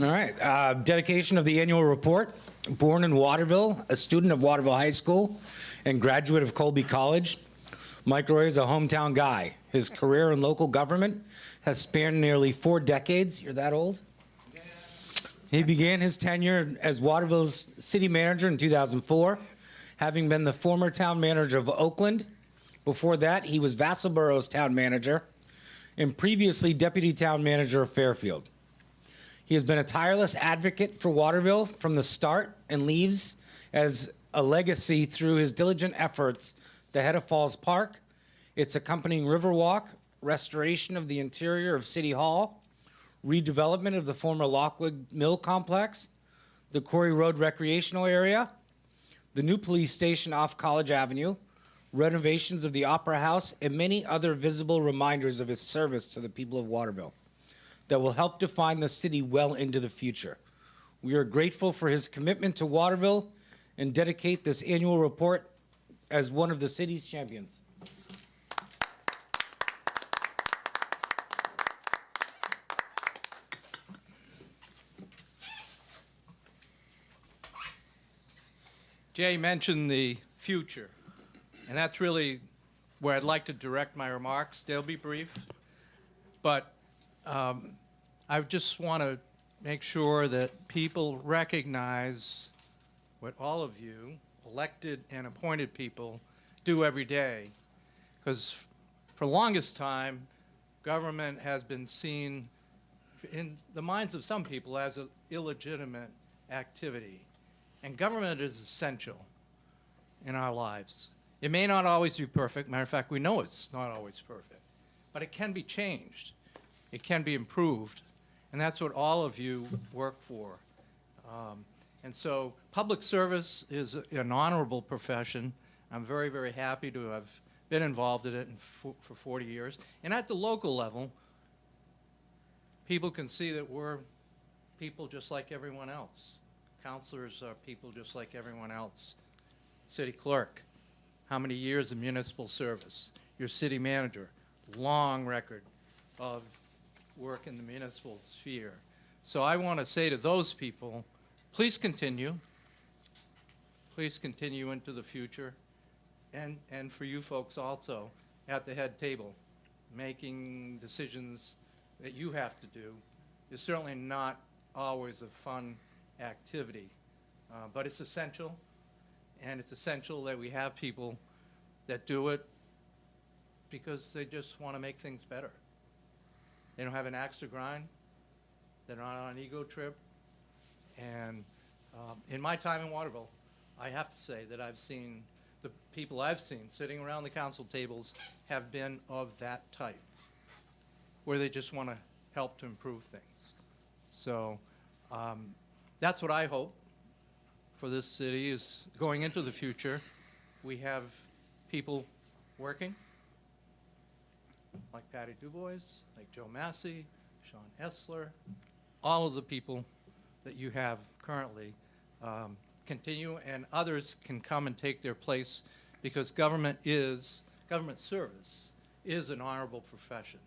All right. Dedication of the annual report. Born in Waterville, a student of Waterville High School and graduate of Colby College, Mike Roy is a hometown guy. His career in local government has spanned nearly 4 decades. You're that old? Yeah. He began his tenure as Waterville's city manager in 2004, having been the former town manager of Oakland. Before that, he was Vassalboro's town manager and previously deputy town manager of Fairfield. He has been a tireless advocate for Waterville from the start and leaves as a legacy through his diligent efforts the head of Falls Park, its accompanying Riverwalk, restoration of the interior of City Hall, redevelopment of the former Lockwood Mill Complex, the Quarry Road recreational area, the new police station off College Avenue, renovations of the Opera House, and many other visible reminders of his service to the people of Waterville that will help define the city well into the future. We are grateful for his commitment to Waterville and dedicate this annual report as one of the city's champions. Jay mentioned the future, and that's really where I'd like to direct my remarks. They'll be brief, but I just want to make sure that people recognize what all of you, elected and appointed people, do every day. Because for the longest time, government has been seen in the minds of some people as an illegitimate activity. And government is essential in our lives. It may not always be perfect. Matter of fact, we know it's not always perfect. But it can be changed. It can be improved. And that's what all of you work for. And so public service is an honorable profession. I'm very, very happy to have been involved in it for 40 years. And at the local level, people can see that we're people just like everyone else. Counselors are people just like everyone else. City clerk, how many years of municipal service? Your city manager, long record of work in the municipal sphere. So I want to say to those people, please continue. Please continue into the future. And for you folks also at the head table, making decisions that you have to do is certainly not always a fun activity, but it's essential, and it's essential that we have people that do it because they just want to make things better. They don't have an axe to grind. They're not on an ego trip. And in my time in Waterville, I have to say that I've seen the people I've seen sitting around the council tables have been of that type, where they just want to help to improve things. So that's what I hope for this city is going into the future. We have people working like Patty DuBois, like Joe Massey, Sean Hessler, all of the people that you have currently continue, and others can come and take their place, because government service is an honorable profession,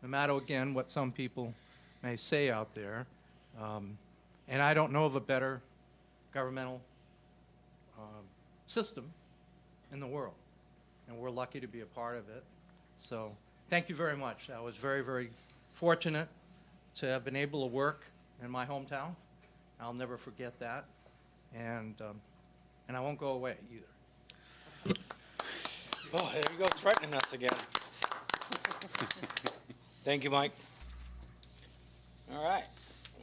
no matter, again, what some people may say out there. And I don't know of a better governmental system in the world, and we're lucky to be a part of it. So thank you very much. I was very, very fortunate to have been able to work in my hometown. I'll never forget that, and I won't go away either. Oh, there you go, threatening us again. Thank you, Mike. All right,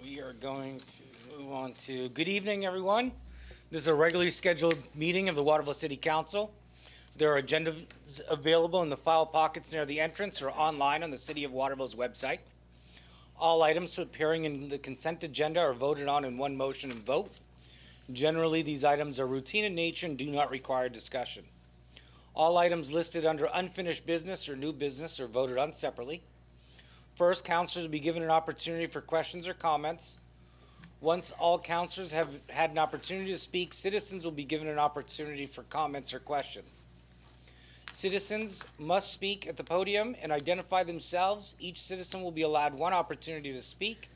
we are going to move on to good evening, everyone. This is a regularly scheduled meeting of the Waterville City Council. There are agendas available in the file pockets near the entrance or online on the City of Waterville's website. All items appearing in the consent agenda are voted on in one motion and vote. Generally, these items are routine in nature and do not require discussion. All items listed under unfinished business or new business are voted on separately. First, councilors will be given an opportunity for questions or comments. Once all councilors have had an opportunity to speak, citizens will be given an opportunity for comments or questions. Citizens must speak at the podium and identify themselves. Each citizen will be allowed one opportunity to speak,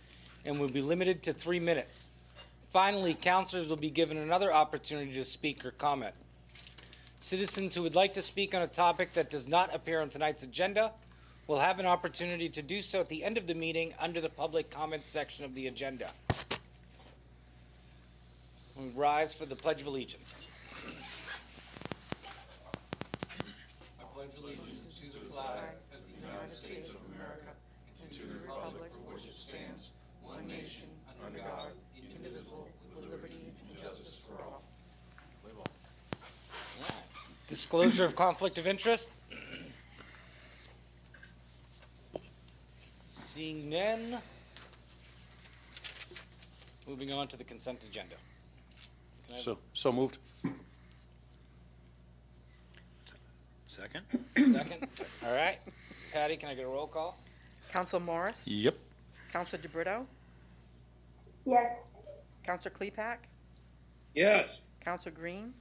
and will be limited to 3 minutes. Finally, councilors will be given another opportunity to speak or comment. Citizens who would like to speak on a topic that does not appear on tonight's agenda will have an opportunity to do so at the end of the meeting under the public comments section of the agenda. We rise for the Pledge of Allegiance. I pledge allegiance to the flag of the United States of America and to the republic for which it stands, one nation, under God, indivisible, with liberty and justice for all. Disclosure of conflict of interest. Seeing none. Moving on to the consent agenda. Can I have So moved. Second? a second? All right. Patty, can I get a roll call? Council Morris? Yep. Council DeBrito? Yes. Council Klepak? Yes. Council Green?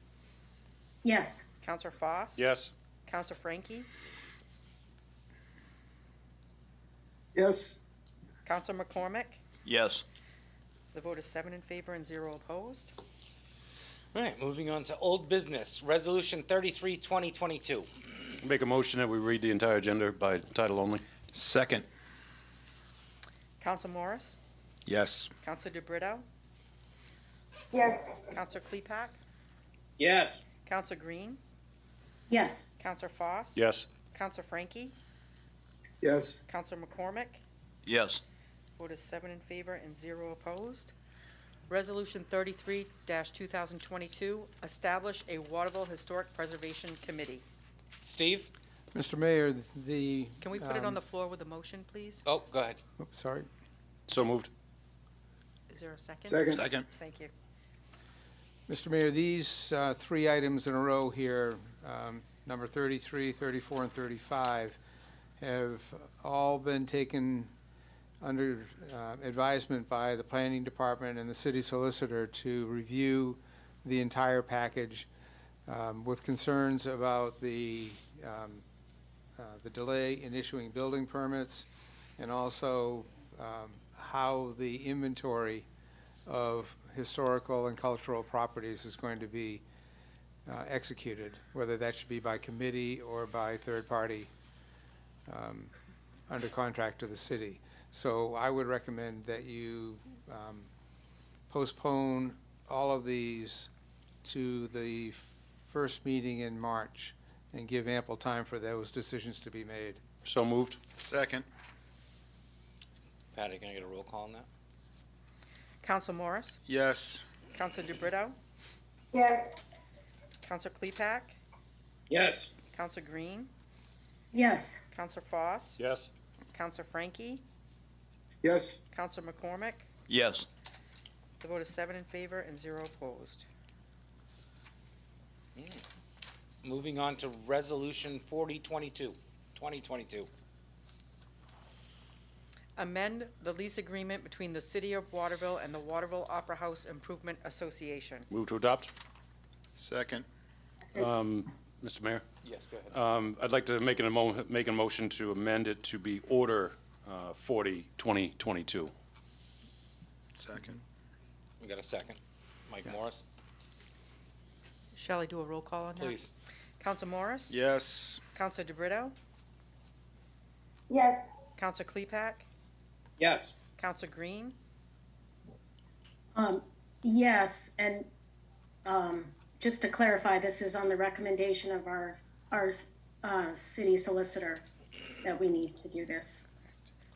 Yes. Council Foss? Yes. Council Frankie? Yes. Council McCormick? Yes. The vote is 7 in favor and 0 opposed. All right, moving on to old business. Resolution 33, 2022. Make a motion that we read the entire agenda by title only. Second? Council Morris? Yes. Council DeBrito? Yes. Council Klepak? Yes. Council Green? Yes. Council Foss? Yes. Council Frankie? Yes. Council McCormick? Yes. Vote is 7 in favor and 0 opposed. Resolution 33-2022, establish a Waterville Historic Preservation Committee. Steve? Mr. Mayor, Can we put it on the floor with a motion, please? Oh, go ahead. Sorry. So moved. Is there a second? Second? Second. Thank you. Mr. Mayor, these three items in a row here, number 33, 34, and 35, have all been taken under advisement by the planning department and the city solicitor to review the entire package with concerns about the delay in issuing building permits and also how the inventory of historical and cultural properties is going to be executed, whether that should be by committee or by third party under contract to the city. So I would recommend that you postpone all of these to the first meeting in March and give ample time for those decisions to be made. So moved. Second? Patty, can I get a roll call on that? Council Morris? Yes. Council DeBrito? Yes. Council Klepak? Yes. Council Green? Yes. Council Foss? Yes. Council Frankie? Yes. Council McCormick? Yes. The vote is 7 in favor and 0 opposed. Moving on to Resolution 4022, 2022. Amend the lease agreement between the City of Waterville and the Waterville Opera House Improvement Association. Move to adopt. Second? Mr. Mayor, Yes, go ahead. I'd like to make a motion to amend it to be Order 40, 2022. Second? We got a second. Mike Morris, Shall I do a roll call on that? please. Council Morris? Yes. Council DeBrito? Yes. Council Klepak? Yes. Council Green? Yes, and just to clarify, this is on the recommendation of our city solicitor that we need to do this.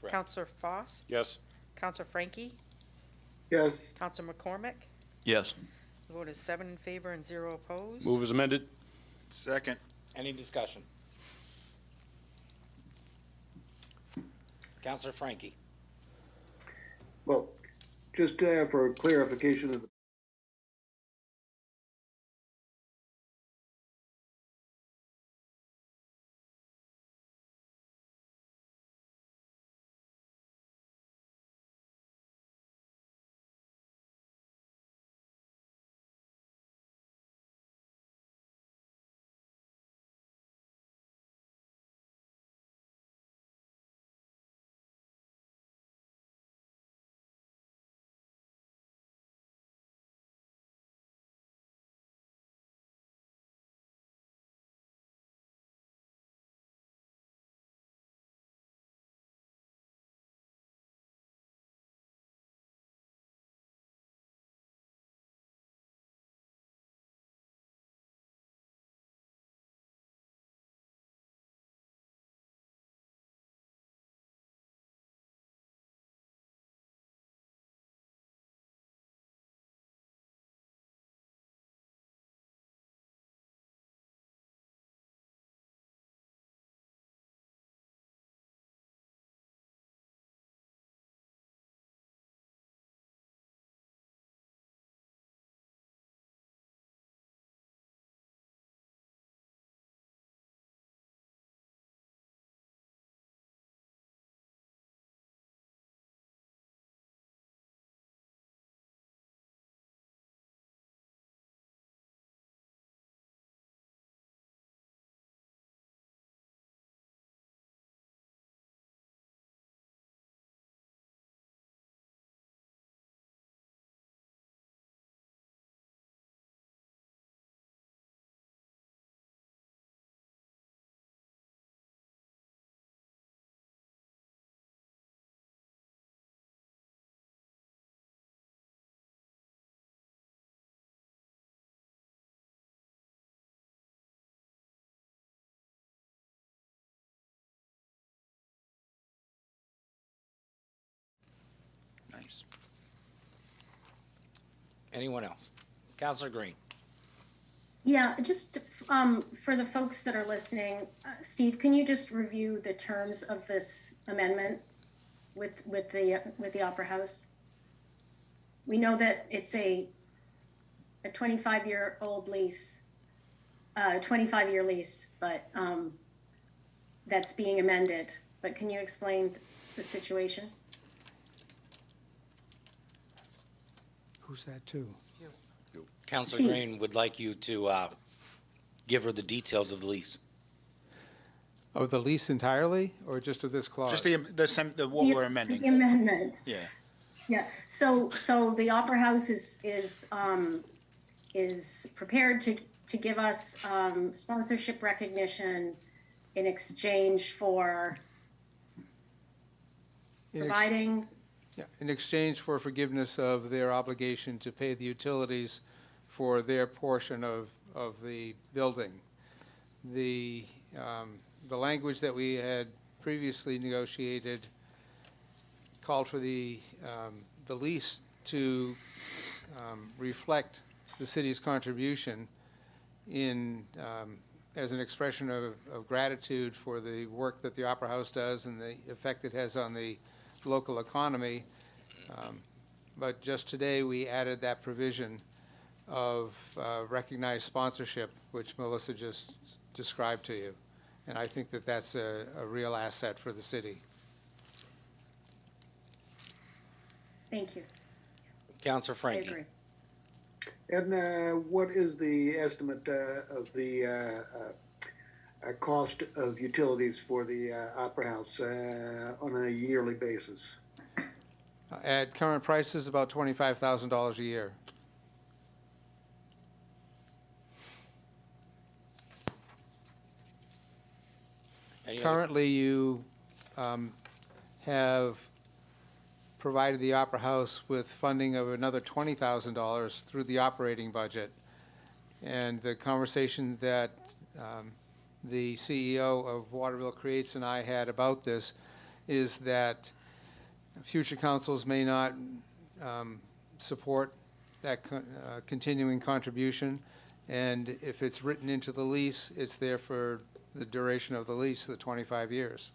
Correct. Councilor Foss? Yes. Councilor Frankie? Yes. Council McCormick? Yes. The vote is 7 in favor and 0 opposed. Move as amended. Second? Any discussion? Counselor Frankie. Well, just for clarification of the Anyone else? Counselor Green. Yeah, just for the folks that are listening, Steve, can you just review the terms of this amendment with the Opera House? We know that it's a 25-year-old lease, 25-year lease, but that's being amended. But can you explain the situation? Who's that to? Counselor Steve. Green would like you to give her the details of the lease. Of the lease entirely, or just of this clause? Just what we're amending. The amendment. Yeah. Yeah, so the Opera House is prepared to give us sponsorship recognition in exchange for providing. Yeah, in exchange for forgiveness of their obligation to pay the utilities for their portion of the building. The language that we had previously negotiated called for the lease to reflect the city's contribution in as an expression of gratitude for the work that the Opera House does and the effect it has on the local economy. But just today, we added that provision of recognized sponsorship, which Melissa just described to you. And I think that that's a real asset for the city. Thank you. Counselor I Frankie. agree. And what is the estimate of the cost of utilities for the Opera House on a yearly basis? At current prices, about $25,000 a year. Any other- Currently, you have provided the Opera House with funding of another $20,000 through the operating budget. And the conversation that the CEO of Waterville Creates and I had about this is that future councils may not support that continuing contribution. And if it's written into the lease, it's there for the duration of the lease, the 25 years.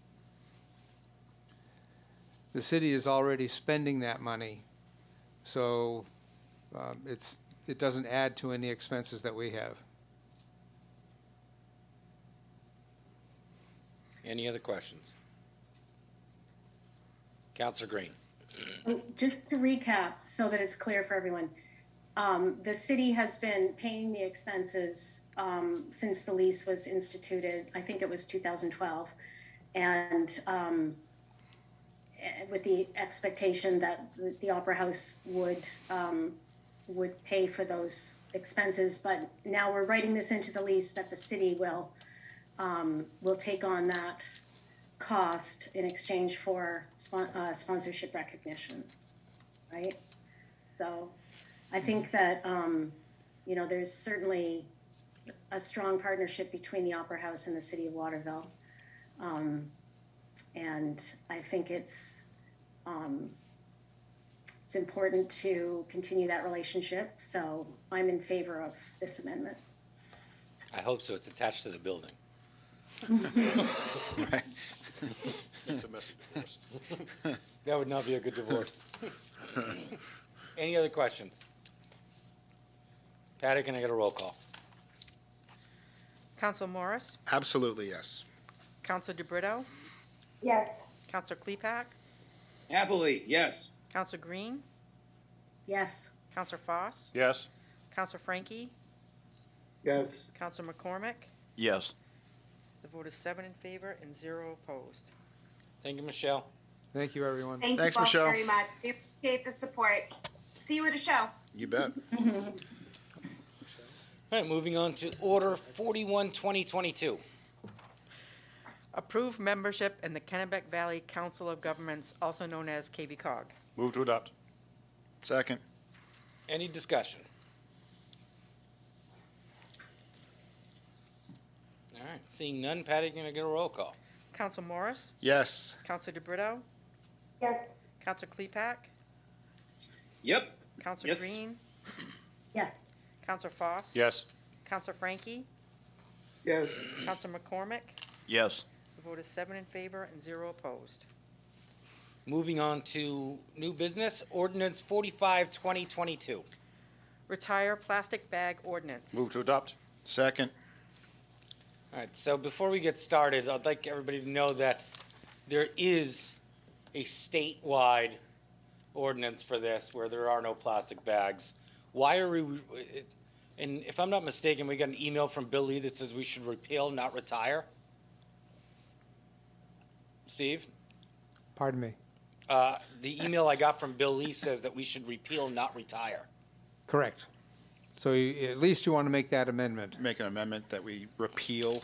The city is already spending that money, so it doesn't add to any expenses that we have. Any other questions? Counselor Green. Just to recap, so that it's clear for everyone, the city has been paying the expenses since the lease was instituted. I think it was 2012, and with the expectation that the Opera House would pay for those expenses. But now we're writing this into the lease that the city will take on that cost in exchange for sponsorship recognition, right? So I think that, there's certainly a strong partnership between the Opera House and the city of Waterville. And I think it's important to continue that relationship. So I'm in favor of this amendment. I hope so. It's attached to the building. Right. It's a messy divorce. That would not be a good divorce. Any other questions? Patty, can I get a roll call? Counsel Morris, Absolutely, yes. Counsel DeBrito, Yes. Counsel Klepak, Happily, yes. Counsel Green, Yes. Counsel Foss, Yes? Counsel Frankie, Yes. Counsel McCormick. Yes. The vote is 7 in favor and 0 opposed. Thank you, Michelle. Thank you, everyone. Thank Thanks, you both Michelle. very much. We appreciate the support. See you at a show. You bet. All right, moving on to Order 41, 2022. Approve membership in the Kennebec Valley Council of Governments, also known as KVCOG. Move to adopt. Second. Any discussion? All right, seeing none, Patty, can I get a roll call? Counsel Morris, Yes. Counsel Yes. Counsel Klepak, Yep. Counsel Yes. Green, Yes. Counselor Foss? Yes. Counselor Frankie? Yes. Counselor McCormick? Yes. The vote is 7 in favor and 0 opposed. Moving on to new business, ordinance 45, 2022. Retire plastic bag ordinance. Move to adopt. Second. All right, so before we get started, I'd like everybody to know that there is a statewide ordinance for this where there are no plastic bags. Why are we, and if I'm not mistaken, we got an email from Bill Lee that says we should repeal, not retire. Steve? Pardon me. The email I got from Bill Lee says that we should repeal, not retire. Correct. So at least you want to make that amendment. Make an amendment that we repeal.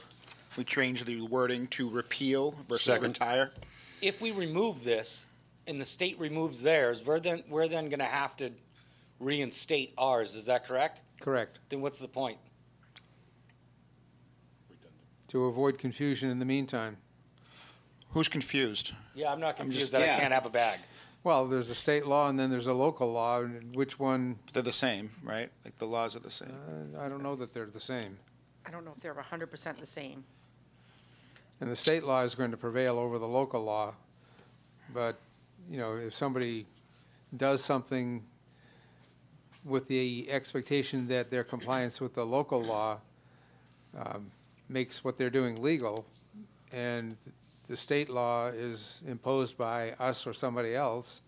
We change the wording to repeal versus Second. retire. If we remove this and the state removes theirs, we're then going to have to reinstate ours. Is that correct? Correct. Then what's the point? To avoid confusion in the meantime. Who's confused? Yeah, I'm not confused just- that I Yeah. can't have a bag. Well, there's a state law and then there's a local law. And which one? They're the same, right? Like the laws are the same. I don't know that they're the same. I don't know if they're 100% the same. And the state law is going to prevail over the local law. But, you know, if somebody does something with the expectation that their compliance with the local law makes what they're doing legal, and the state law is imposed by us or somebody else,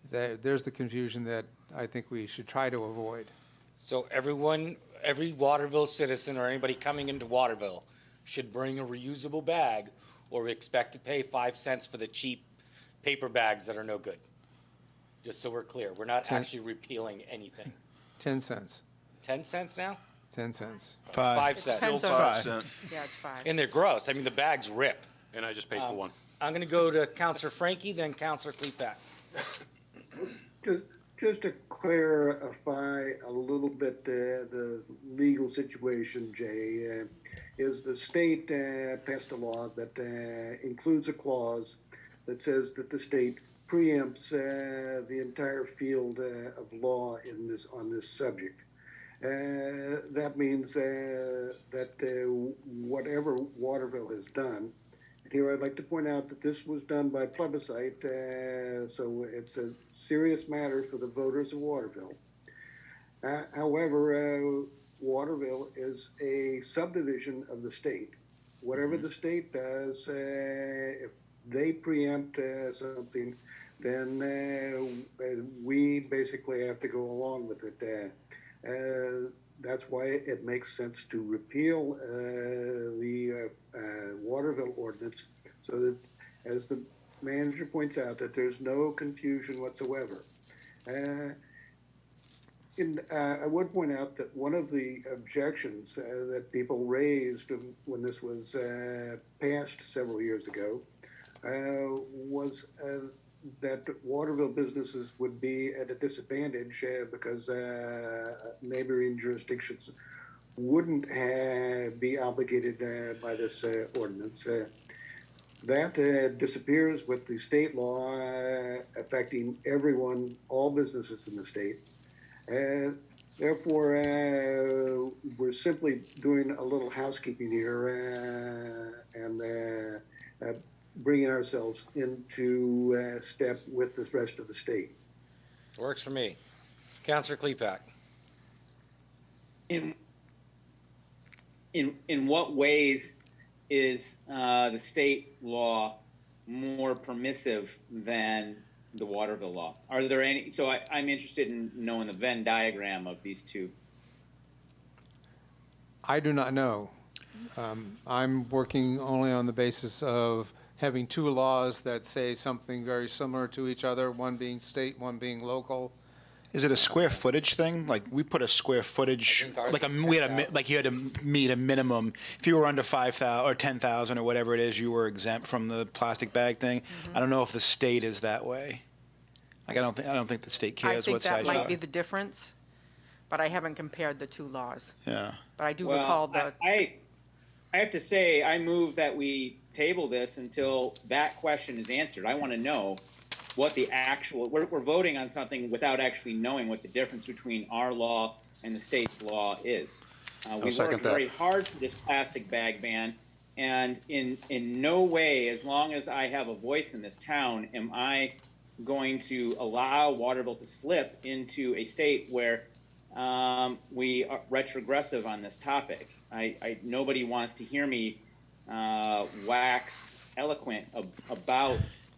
there's the confusion that I think we should try to avoid. So everyone, every Waterville citizen or anybody coming into Waterville should bring a reusable bag or expect to pay 5 cents for the cheap paper bags that are no good. Just so we're clear, we're not actually repealing anything. 10 cents. 10 cents now? 10 cents. It's 5 cents. Depends on- Five. Yeah, it's 5. And they're gross. I mean, the bags rip. And I just paid for one. I'm going to go to Counselor Frankie, then Counselor Klepak. Just to clarify a little bit the legal situation, Jay, is the state passed a law that includes a clause that says that the state preempts the entire field of law on this subject. That means that whatever Waterville has done, and here I'd like to point out that this was done by plebiscite, so it's a serious matter for the voters of Waterville. However, Waterville is a subdivision of the state. Whatever the state does, if they preempt something, then we basically have to go along with it. That's why it makes sense to repeal the Waterville ordinance, so that, as the manager points out, that there's no confusion whatsoever. I would point out that one of the objections that people raised when this was passed several years ago was that Waterville businesses would be at a disadvantage because neighboring jurisdictions wouldn't be obligated by this ordinance. That disappears with the state law affecting everyone, all businesses in the state. Therefore, we're simply doing a little housekeeping here and bringing ourselves into step with the rest of the state. Works for me. Counselor Klepak. In what ways is the state law more permissive than the Waterville law? Are there any? So I'm interested in knowing the Venn diagram of these two. I do not know. I'm working only on the basis of having two laws that say something very similar to each other, one being state, one being local. Is it a square footage thing? Like we put a square footage, think ours like is you had 10,000. to meet a minimum. If you were under 5,000 or 10,000 or whatever it is, you were exempt from the plastic bag thing. I don't know if the state is that way. Like I don't think the state I cares think what that size you might are. be the difference, but I haven't compared the two laws. Yeah. But I do recall the, I have to say, I move that we table this until that question is answered. I want to know what the actual, we're voting on something without actually knowing what the difference between our law and the state's law is. We worked very hard for this plastic bag ban, and in no way, as long as I have a voice in this town, am I going to allow Waterville to slip into a state where we are retrogressive on this topic. Nobody wants to hear me wax eloquent about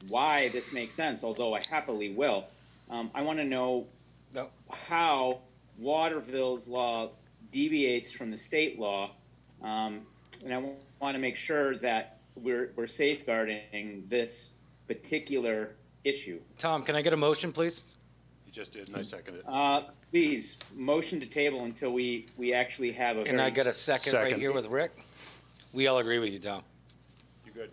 why this makes sense, although I happily will. I want to know how Waterville's law deviates from the state law, and I want to make sure that we're safeguarding this particular issue. Tom, can I get a motion, please? You just did, and I seconded it. Please, motion to table until we actually have a. And I got a second right here with Rick. We all agree with you, Tom. You good?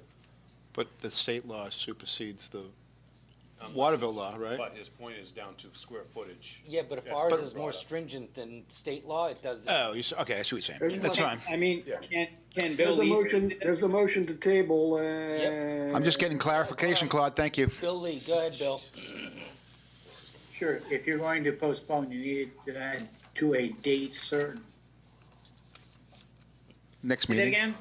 But the state law supersedes the Waterville law, right? But his point is down to square footage. Yeah, but if ours is more stringent than state law, it does. Oh, okay, I see what you're saying. That's fine. I mean, can Bill There's a Lee? motion, there's a motion to table. I'm just getting clarification, Claude, thank you. Bill Lee, go ahead, Bill. Sure, if you're going to postpone, you need to add to a date certain. Next Say that meeting. again?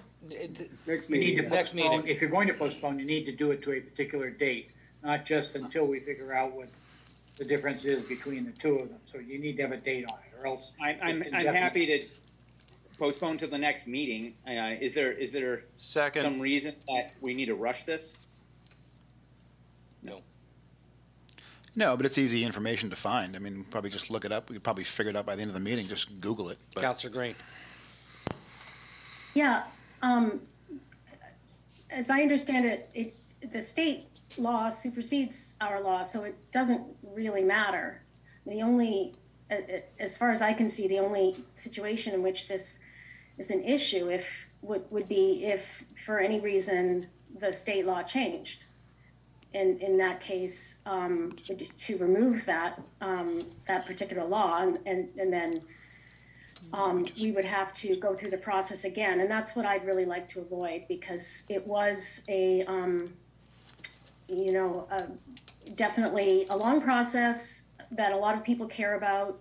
Next You need to meeting. Next postpone, meeting. if you're going to postpone, you need to do it to a particular date, not just until we figure out what the difference is between the two of them. So you need to have a date on it, or else. I'm happy to postpone to the next meeting. Is there some reason that we need to rush this? No. No, but it's easy information to find. I mean, probably just look it up. We could probably figure it out by the end of the meeting. Just Google it. But Councilor Green. Yeah, as I understand it, the state law supersedes our law, so it doesn't really matter. The only, as far as I can see, the only situation in which this is an issue would be if, for any reason, the state law changed. In that case, to remove that particular law, and then we would have to go through the process again, and that's what I'd really like to avoid, because it was definitely a long process that a lot of people care about.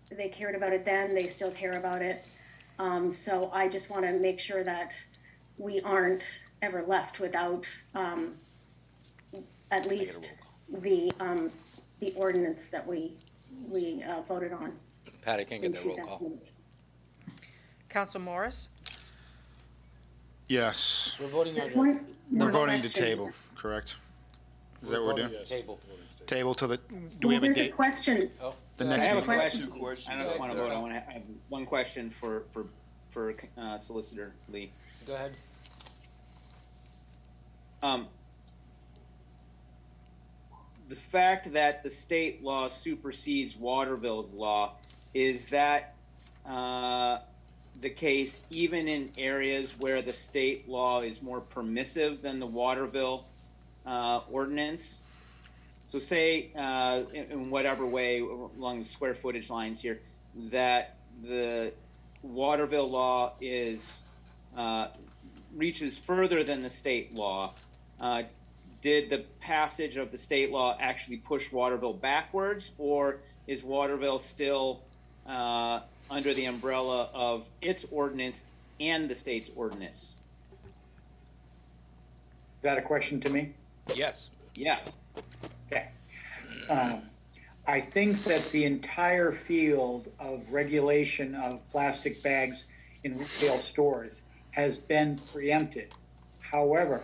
They cared about it then, they still care about it. So I just want to make sure that we aren't ever left without at least the ordinance that we voted on. Patty, can get the roll call. 2008. Counsel Morris? yes, We're voting on One we're more voting to question. table, correct? Is that what we're doing? Table. Table to the, do we have a There's date? question. Oh, The I next have a meeting? question. I don't want to vote. I have one question for Solicitor Lee. go ahead. The fact that the state law supersedes Waterville's law, is that the case even in areas where the state law is more permissive than the Waterville ordinance? So say, in whatever way along the square footage lines here, that the Waterville law is reaches further than the state law. Did the passage of the state law actually push Waterville backwards, or is Waterville still under the umbrella of its ordinance and the state's ordinance? Is that a question to me? Yes. Yes. Okay. I think that the entire field of regulation of plastic bags in retail stores has been preempted. However,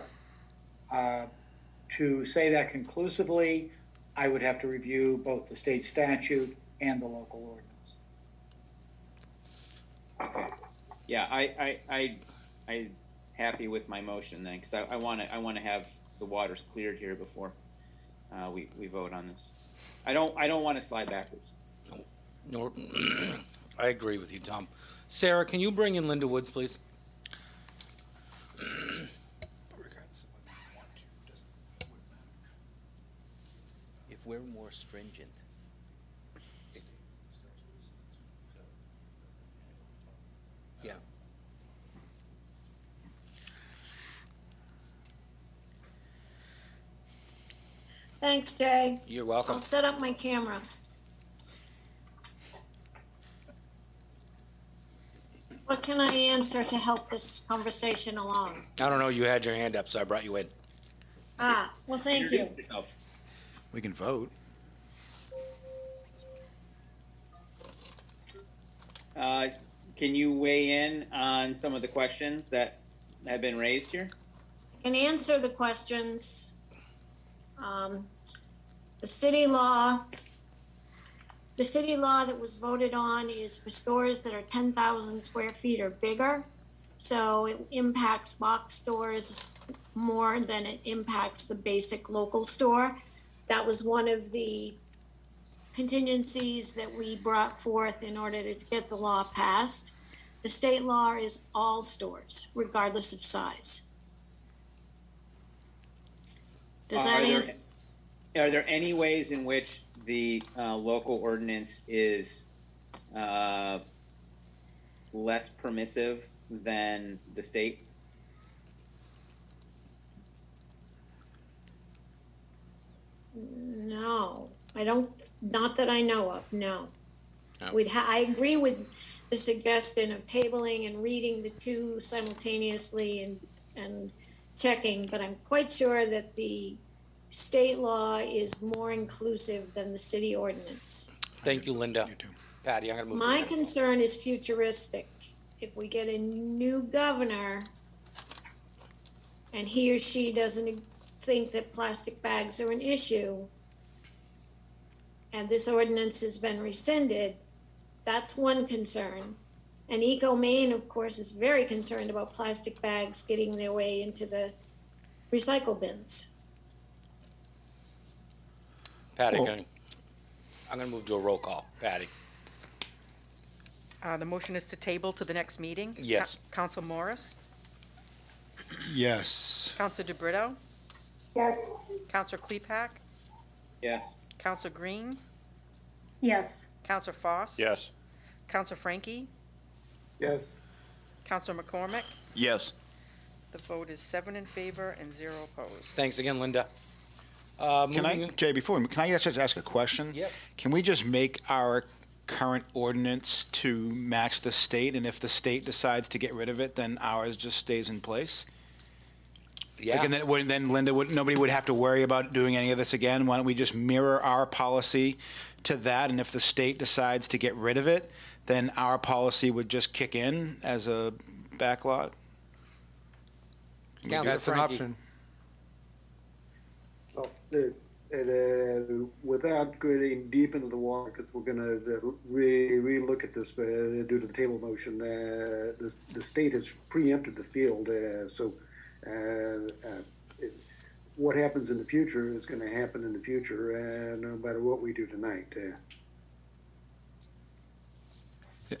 to say that conclusively, I would have to review both the state statute and the local ordinance. Okay. Yeah, I'm happy with my motion then, because I want to have the waters cleared here before we vote on this. I don't want to slide backwards. No, I agree with you, Tom. Sarah, can you bring in Linda Woods, please? If we're more stringent. Yeah. Thanks, Jay. You're welcome. I'll set up my camera. What can I answer to help this conversation along? I don't know, you had your hand up, so I brought you in. Well, thank you. Introduce yourself. We can vote. Can you weigh in on some of the questions that have been raised here? I can answer the questions. The city law that was voted on is for stores that are 10,000 square feet or bigger. So it impacts box stores more than it impacts the basic local store. That was one of the contingencies that we brought forth in order to get the law passed. The state law is all stores, regardless of size. Does that answer? Are there any ways in which the local ordinance is less permissive than the state? No, I don't, not that I know of, no. No. I agree with the suggestion of tabling and reading the two simultaneously and checking, but I'm quite sure that the state law is more inclusive than the city ordinance. Thank you, Linda. Patty, I'm gonna move. My concern is futuristic. If we get a new governor and he or she doesn't think that plastic bags are an issue, and this ordinance has been rescinded, that's one concern. And Eco Maine, of course, is very concerned about plastic bags getting their way into the recycle bins. Patty, I'm gonna move to a roll call. Patty? The motion is to table to the next meeting? Yes. Council Morris? Yes. Council DeBrito? Yes. Council Klepak? Yes. Council Green? Yes. Council Foss? Yes. Council Frankie? Yes. Council McCormick? Yes. The vote is 7 in favor and 0 opposed. Thanks again, Linda. Can I, Jay, can I just ask a question? Yep. Can we just make our current ordinance to match the state, and if the state decides to get rid of it, then ours just stays in place? Yeah. Like, and then Linda nobody would have to worry about doing any of this again. Why don't we just mirror our policy to that? And if the state decides to get rid of it, then our policy would just kick in as a backlot? Councilor That's an Frankie. option. And without getting deep into the water, because we're going to re-look at this due to the table motion, the state has preempted the field, so what happens in the future is going to happen in the future, no matter what we do tonight.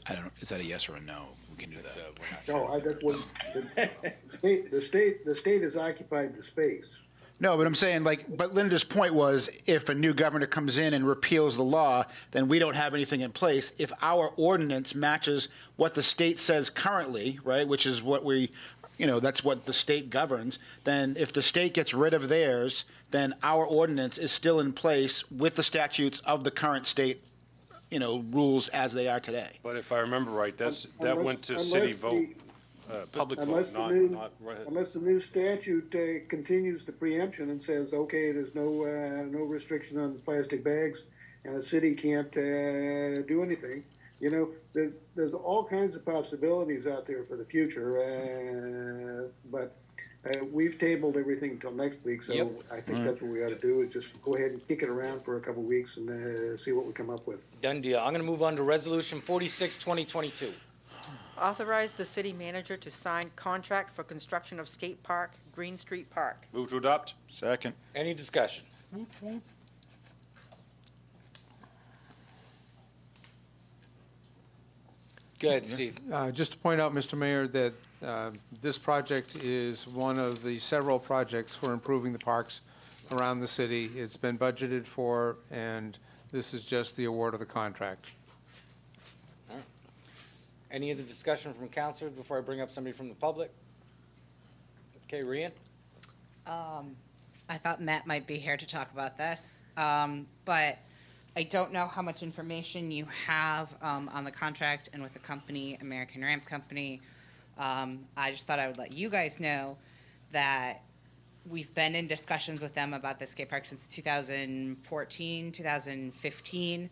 I don't know. Is that a yes or a no? We can do that. No, that's what the state has occupied the space. No, but I'm saying, but Linda's point was, if a new governor comes in and repeals the law, then we don't have anything in place. If our ordinance matches what the state says currently, right, which is what that's what the state governs, then if the state gets rid of theirs, then our ordinance is still in place with the statutes of the current state, rules as they are today. But if I remember right, that went to city vote, public vote, Unless the new statute continues the preemption and says, okay, there's no restriction on plastic bags, and the city can't do anything. There's all kinds of possibilities out there for the future, but we've tabled everything till next week, so Yep. I think that's what we ought to do, is just go ahead and kick it around for a couple of weeks and see what we come up with. Done deal. I'm gonna move on to Resolution 46, 2022. Authorize the city manager to sign contract for construction of skate park, Green Street Park. Move to adopt? Second. Any discussion? Go ahead, Steve. Just to point out, Mr. Mayor, that this project is one of the several projects for improving the parks around the city. It's been budgeted for, and this is just the award of the contract. All right. Any other discussion from councilors before I bring up somebody from the public? Okay, Rian? I thought Matt might be here to talk about this, but I don't know how much information you have on the contract and with the company, American Ramp Company. I just thought I would let you guys know that we've been in discussions with them about the skate park since 2014, 2015.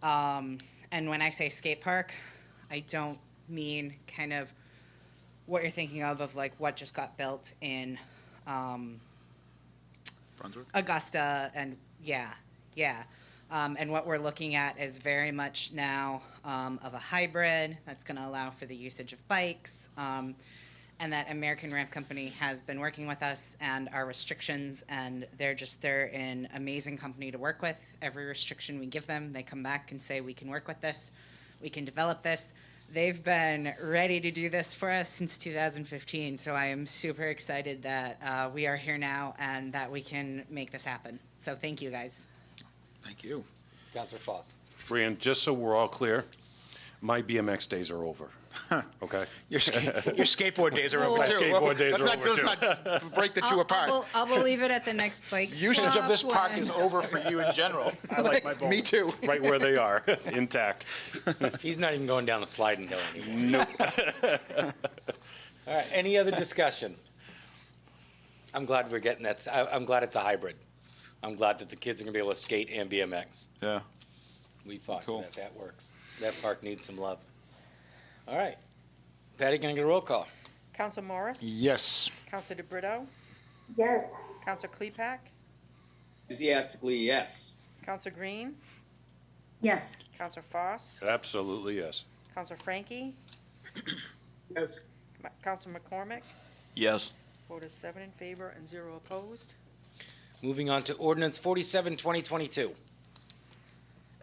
And when I say skate park, I don't mean kind of what you're thinking of like what just got built in Brunswick? Augusta, and yeah. And what we're looking at is very much now of a hybrid that's going to allow for the usage of bikes, and that American Ramp Company has been working with us and our restrictions, and they're an amazing company to work with. Every restriction we give them, they come back and say, we can work with this, we can develop this. They've been ready to do this for us since 2015, so I am super excited that we are here now and that we can make this happen. So thank you, guys. Thank you. Counselor Foss. Brian, just so we're all clear, my BMX days are over. Okay? Your skateboard days are over My too. skateboard days Let's are over, Let's not break the two apart. I'll believe it at the next bike Usage swap of this park when- is over for you in general. I like my bones. Me too. Right where they are, intact. He's not even going down the sliding hill anymore. Nope. All right, any other discussion? I'm glad we're getting that. I'm glad it's a hybrid. I'm glad that the kids are gonna be able to skate and BMX. Yeah. We fought Cool. for that. That works. That park needs some love. All right. Patty, can I get a roll call? Counsel Morris? Yes. Counsel DeBrito? Yes. Counsel Klepak? Enthusiastically, yes. Counsel Green? Yes. Counsel Foss? Absolutely, yes. Counsel Frankie? Yes. Counsel McCormick? Yes. Vote is 7 in favor and 0 opposed. Moving on to ordinance 47, 2022.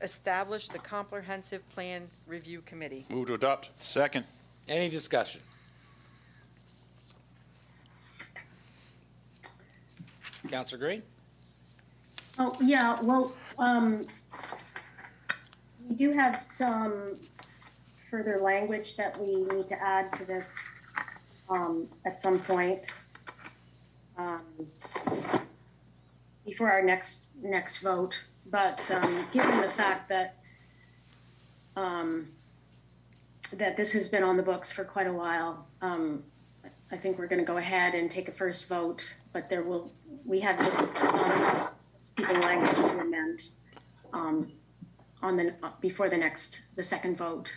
Establish the Comprehensive Plan Review Committee. Move to adopt. Second. Any discussion? Counselor Green? Oh, yeah, well, we do have some further language that we need to add to this at some point before our next vote. But given the fact that that this has been on the books for quite a while, I think we're going to go ahead and take a first vote. But we have just speaking language to amend before the second vote.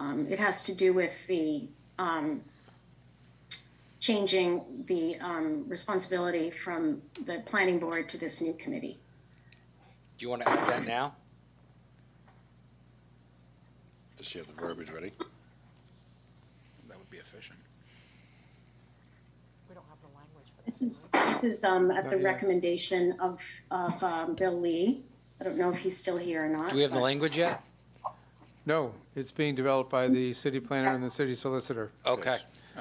It has to do with the changing the responsibility from the planning board to this new committee. Do you want to add that now? Does she have the verbiage ready? That would be efficient. We don't have the language for This is at the recommendation of Bill Lee. I don't know if he's still here or not. Do we have the but- language yet? No, it's being developed by the city planner and the city solicitor. Okay.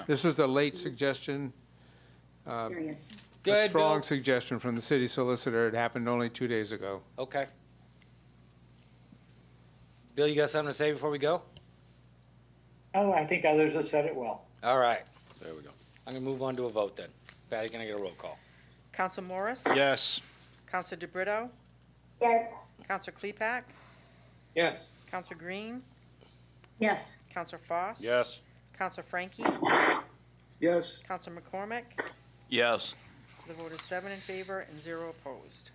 This was a late suggestion, Here he is. Go a ahead, strong Bill. suggestion from the city solicitor. It happened only 2 days ago. Okay. Bill, you got something to say before we go? Oh, I think others have said it well. All right. There we go. I'm going to move on to a vote then. Patty, can I get a roll call? Counsel Morris? Yes. Counsel DeBrito? Yes. Counsel Klepak? Yes. Counsel Green? Yes. Counsel Foss? Yes. Counsel Frankie? Yes. Counsel McCormick? Yes. The vote is 7 in favor and 0 opposed.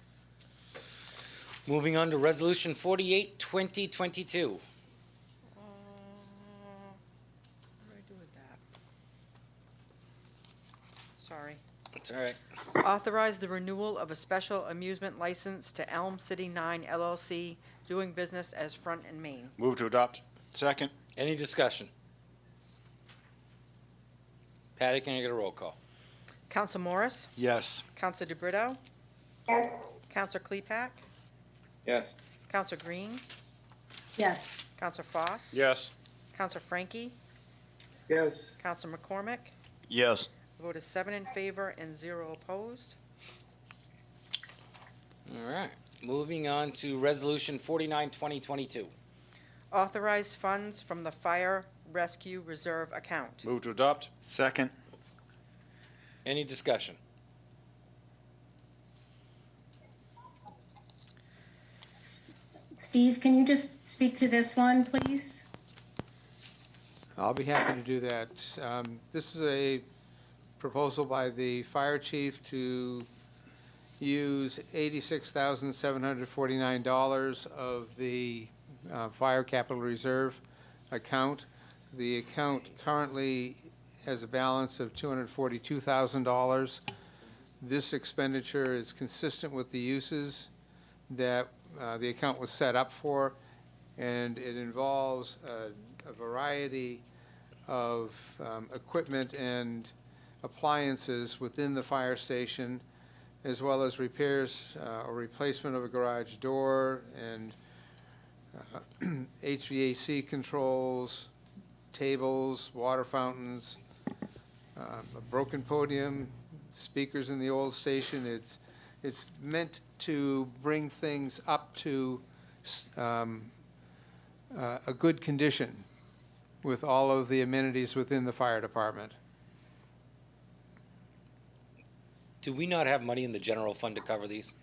Moving on to resolution 48, 2022. What do I do with that? Sorry. That's all right. Authorize the renewal of a special amusement license to Elm City 9 LLC, doing business as Front and Main. Move to adopt. Second. Any discussion? Patty, can I get a roll call? Counsel Morris? Yes. Counsel DeBrito? Yes. Counsel Klepak? Yes. Counsel Green? Yes. Counsel Foss? Yes. Counsel Frankie? Yes. Counsel McCormick? Yes. The vote is 7 in favor and 0 opposed. All right. Moving on to resolution 49, 2022. Authorize funds from the Fire Rescue Reserve account. Move to adopt. Second. Any discussion? Steve, can you just speak to this one, please? I'll be happy to do that. This is a proposal by the fire chief to use $86,749 of the fire capital reserve account. The account currently has a balance of $242,000. This expenditure is consistent with the uses that the account was set up for, and it involves a variety of equipment and appliances within the fire station, as well as repairs or replacement of a garage door and HVAC controls, tables, water fountains, a broken podium, speakers in the old station. It's meant to bring things up to a good condition with all of the amenities within the fire department. Do we not have money in the general fund to cover these?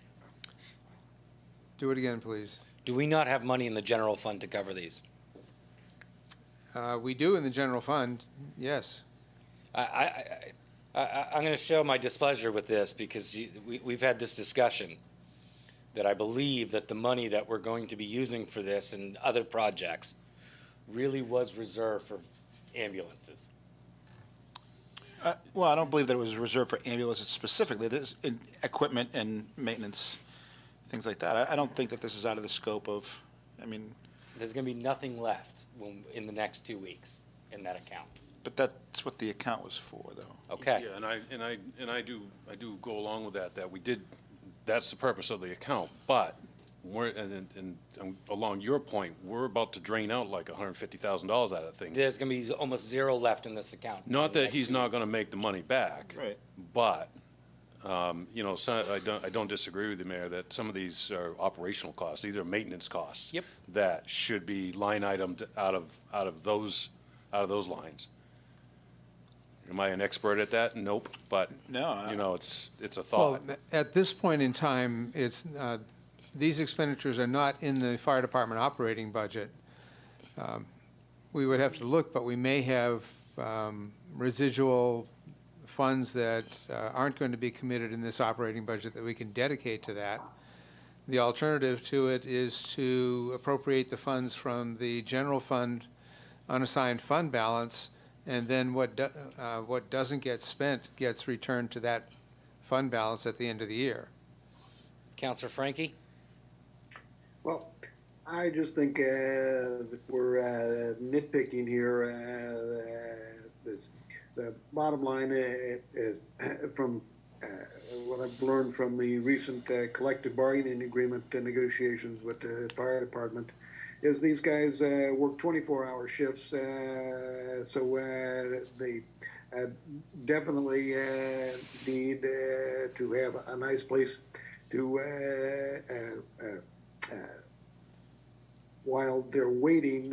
Do it again, please. Do we not have money in the general fund to cover these? We do in the general fund, yes. I'm going to show my displeasure with this because we've had this discussion that I believe that the money that we're going to be using for this and other projects really was reserved for ambulances. Well, I don't believe that it was reserved for ambulances specifically. There's equipment and maintenance, things like that. I don't think that this is out of the scope of, I mean. There's going to be nothing left in the next 2 weeks in that account. But that's what the account was for, though. Okay. Yeah, and I do go along with that we did, that's the purpose of the account, but along your point, we're about to drain out like $150,000 out of that thing. There's going to be almost zero left in this account. Not that he's not going to make the money back. Right. But, I don't disagree with the mayor that some of these are operational costs. These are maintenance costs. Yep. That should be line itemed out of those lines. Am I an expert at that? Nope. But, No, it's a thought. Well, at this point in time, it's, these expenditures are not in the fire department operating budget. We would have to look, but we may have residual funds that aren't going to be committed in this operating budget that we can dedicate to that. The alternative to it is to appropriate the funds from the general fund unassigned fund balance, and then what doesn't get spent gets returned to that fund balance at the end of the year. Councilor Frankie? Well, I just think that we're nitpicking here. The bottom line is from what I've learned from the recent collective bargaining agreement negotiations with the fire department is these guys work 24-hour shifts, so they definitely need to have a nice place to while they're waiting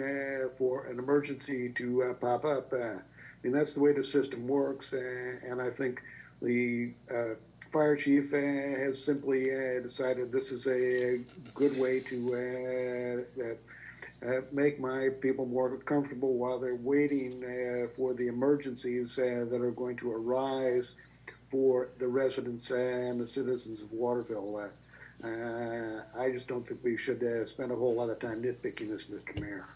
for an emergency to pop up. I mean, that's the way the system works, and I think the fire chief has simply decided this is a good way to make my people more comfortable while they're waiting for the emergencies that are going to arise for the residents and the citizens of Waterville. I just don't think we should spend a whole lot of time nitpicking this, Mr. Mayor.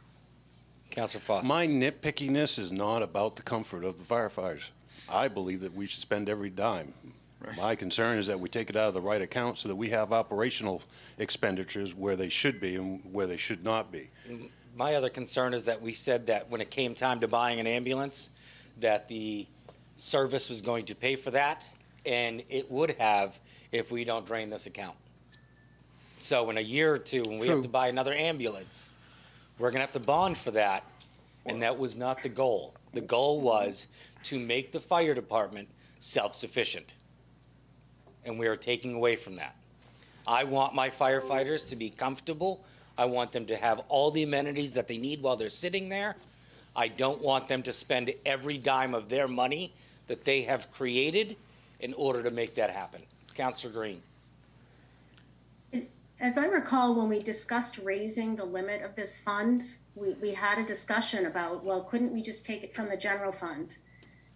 Councilor Fox? My nitpickiness is not about the comfort of the firefighters. I believe that we should spend every dime. Right. My concern is that we take it out of the right account so that we have operational expenditures where they should be and where they should not be. My other concern is that we said that when it came time to buying an ambulance, that the service was going to pay for that, and it would have if we don't drain this account. So in a year or two, when we have to buy another ambulance, we're going to have to bond for that, and that was not the goal. The goal was to make the fire department self-sufficient, and we are taking away from that. I want my firefighters to be comfortable. I want them to have all the amenities that they need while they're sitting there. I don't want them to spend every dime of their money that they have created in order to make that happen. Councilor Green. as I recall, when we discussed raising the limit of this fund, we had a discussion about, well, couldn't we just take it from the general fund?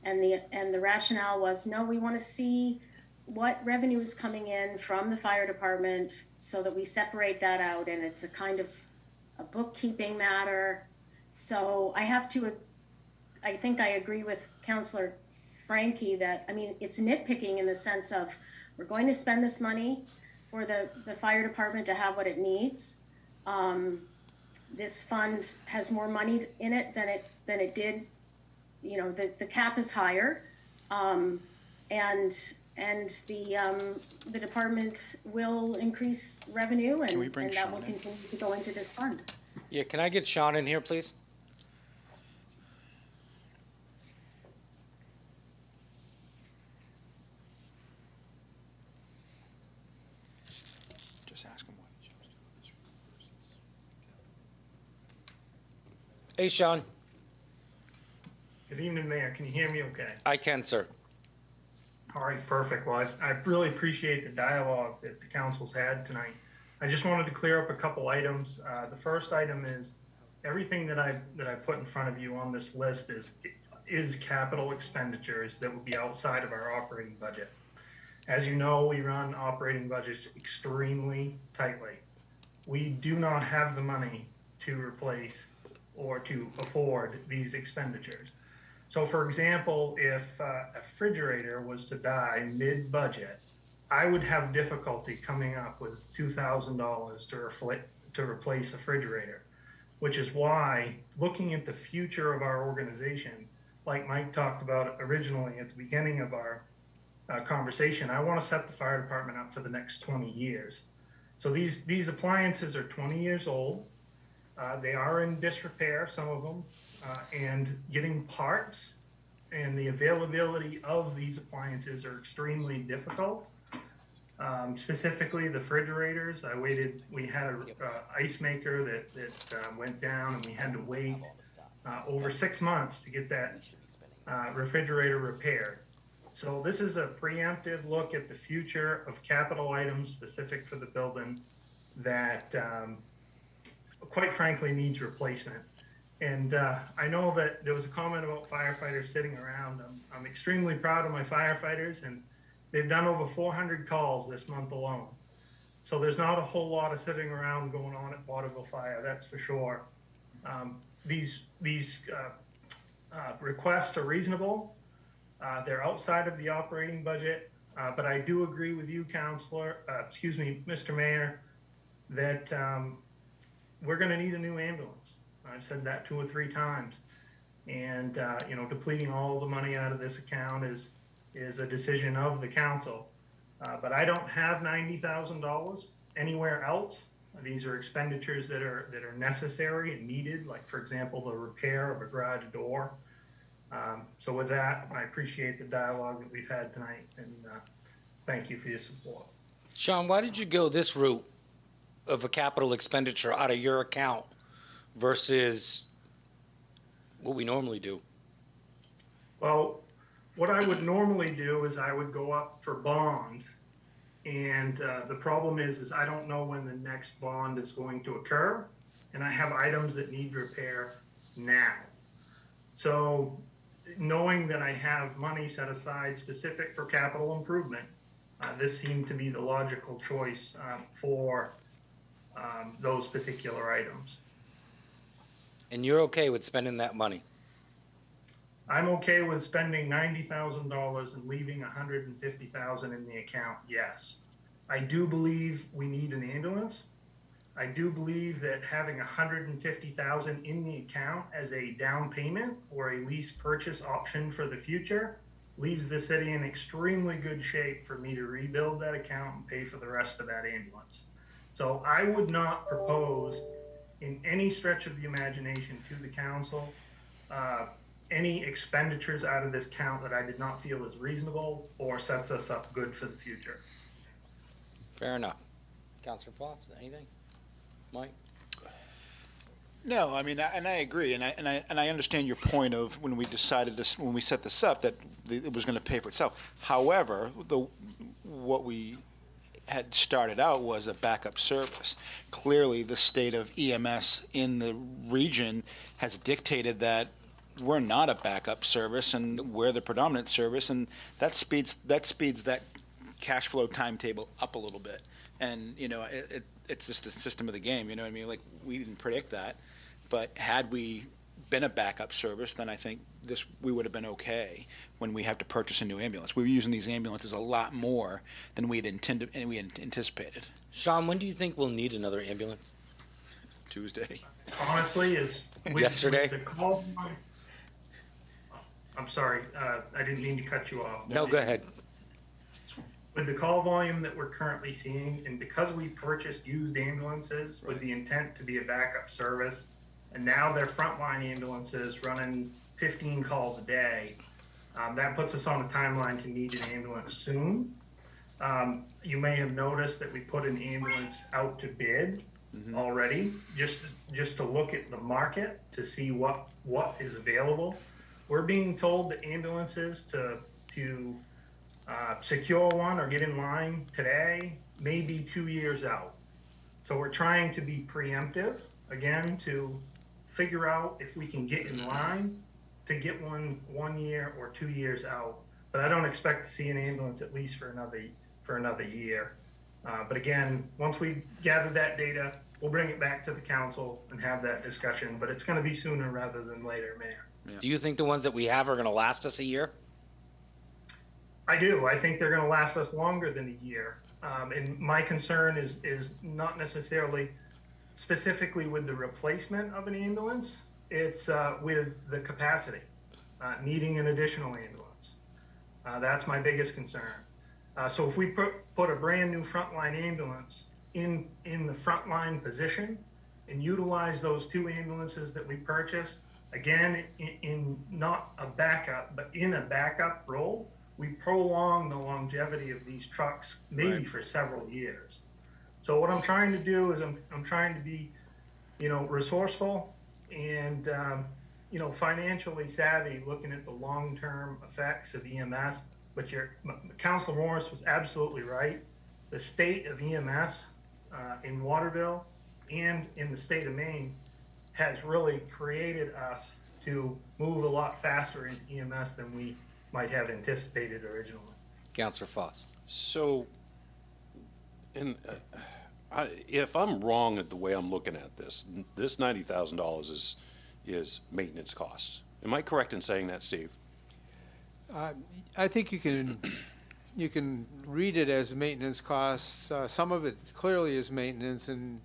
And the rationale was, no, we want to see what revenue is coming in from the fire department so that we separate that out, and it's a kind of a bookkeeping matter. So I think I agree with Councillor Frankie that, I mean, it's nitpicking in the sense of, we're going to spend this money for the fire department to have what it needs. This fund has more money in it than it did. You know, the cap is higher, and the department will increase revenue, and that will continue to go into this fund. Yeah, can I get Sean in here, please? Just ask him what he chose to. Hey, Sean. Good evening, Mayor. Can you hear me okay? I can, sir. All right, perfect. Well, I really appreciate the dialogue that the council's had tonight. I just wanted to clear up a couple items. The first item is everything that I put in front of you on this list is capital expenditures that would be outside of our operating budget. As you know, we run operating budgets extremely tightly. We do not have the money to replace or to afford these expenditures. So for example, if a refrigerator was to die mid-budget, I would have difficulty coming up with $2,000 to replace a refrigerator, which is why looking at the future of our organization, like Mike talked about originally at the beginning of our conversation, I want to set the fire department up for the next 20 years. So these appliances are 20 years old. They are in disrepair, some of them, and getting parts and the availability of these appliances are extremely difficult. Specifically the refrigerators, we had a ice maker that went down, and we had to wait over 6 months to get that refrigerator repaired. So this is a preemptive look at the future of capital items specific for the building that quite frankly needs replacement. And I know that there was a comment about firefighters sitting around. I'm extremely proud of my firefighters, and they've done over 400 calls this month alone. So there's not a whole lot of sitting around going on at Waterville Fire, that's for sure. These requests are reasonable. They're outside of the operating budget, but I do agree with you, Mr. Mayor, that we're going to need a new ambulance. I've said that 2 or 3 times, and depleting all the money out of this account is a decision of the council. But I don't have $90,000 anywhere else. These are expenditures that are necessary and needed, like for example the repair of a garage door. So with that, I appreciate the dialogue that we've had tonight, and thank you for your support. Sean, why did you go this route of a capital expenditure out of your account versus what we normally do? Well, what I would normally do is I would go up for bond, and the problem is I don't know when the next bond is going to occur, and I have items that need repair now. So knowing that I have money set aside specific for capital improvement, this seemed to be the logical choice for those particular items. And you're okay with spending that money? I'm okay with spending $90,000 and leaving $150,000 in the account, yes. I do believe we need an ambulance. I do believe that having $150,000 in the account as a down payment or a lease purchase option for the future leaves the city in extremely good shape for me to rebuild that account and pay for the rest of that ambulance. So I would not propose in any stretch of the imagination to the council any expenditures out of this account that I did not feel is reasonable or sets us up good for the future. Fair enough. Councilor Potts, anything? Mike? No, I mean, and I agree, and I understand your point of when we decided this, when we set this up, that it was going to pay for itself. However, what we had started out was a backup service. Clearly, the state of EMS in the region has dictated that we're not a backup service and we're the predominant service, and that speeds that cash flow timetable up a little bit. And, you know, it's just the system of the game, you know what I mean? Like, we didn't predict that, but had we been a backup service, then I think we would have been okay when we have to purchase a new ambulance. We were using these ambulances a lot more than we had anticipated. Sean, when do you think we'll need another ambulance? Tuesday. Honestly, is Yesterday? with the call, I'm sorry, I didn't mean to cut you off. No, go ahead. With the call volume that we're currently seeing, and because we purchased used ambulances with the intent to be a backup service, and now they're frontline ambulances running 15 calls a day, that puts us on a timeline to need an ambulance soon. You may have noticed that we put an ambulance out to bid already, just to look at the market to see what is available. We're being told that ambulances to secure one or get in line today may be 2 years out. So we're trying to be preemptive, again, to figure out if we can get in line to get one 1 year or 2 years out. But I don't expect to see an ambulance at least for another year. But again, once we gather that data, we'll bring it back to the council and have that discussion. But it's going to be sooner rather than later, Mayor. Yeah. Do you think the ones that we have are going to last us a year? I do. I think they're going to last us longer than a year. And my concern is not necessarily specifically with the replacement of an ambulance. It's with the capacity, needing an additional ambulance. That's my biggest concern. So if we put a brand new frontline ambulance in the frontline position and utilize those two ambulances that we purchased, again, in not a backup, but in a backup role, we prolong the longevity of these trucks maybe for several years. So what I'm trying to do is I'm trying to be, resourceful and, financially savvy, looking at the long-term effects of EMS. But Councilor Morris was absolutely right. The state of EMS in Waterville and in the state of Maine has really created us to move a lot faster into EMS than we might have anticipated originally. Councillor Foss. So, if I'm wrong at the way I'm looking at this $90,000 is maintenance costs. Am I correct in saying that, Steve? I think you can read it as maintenance costs. Some of it clearly is maintenance, and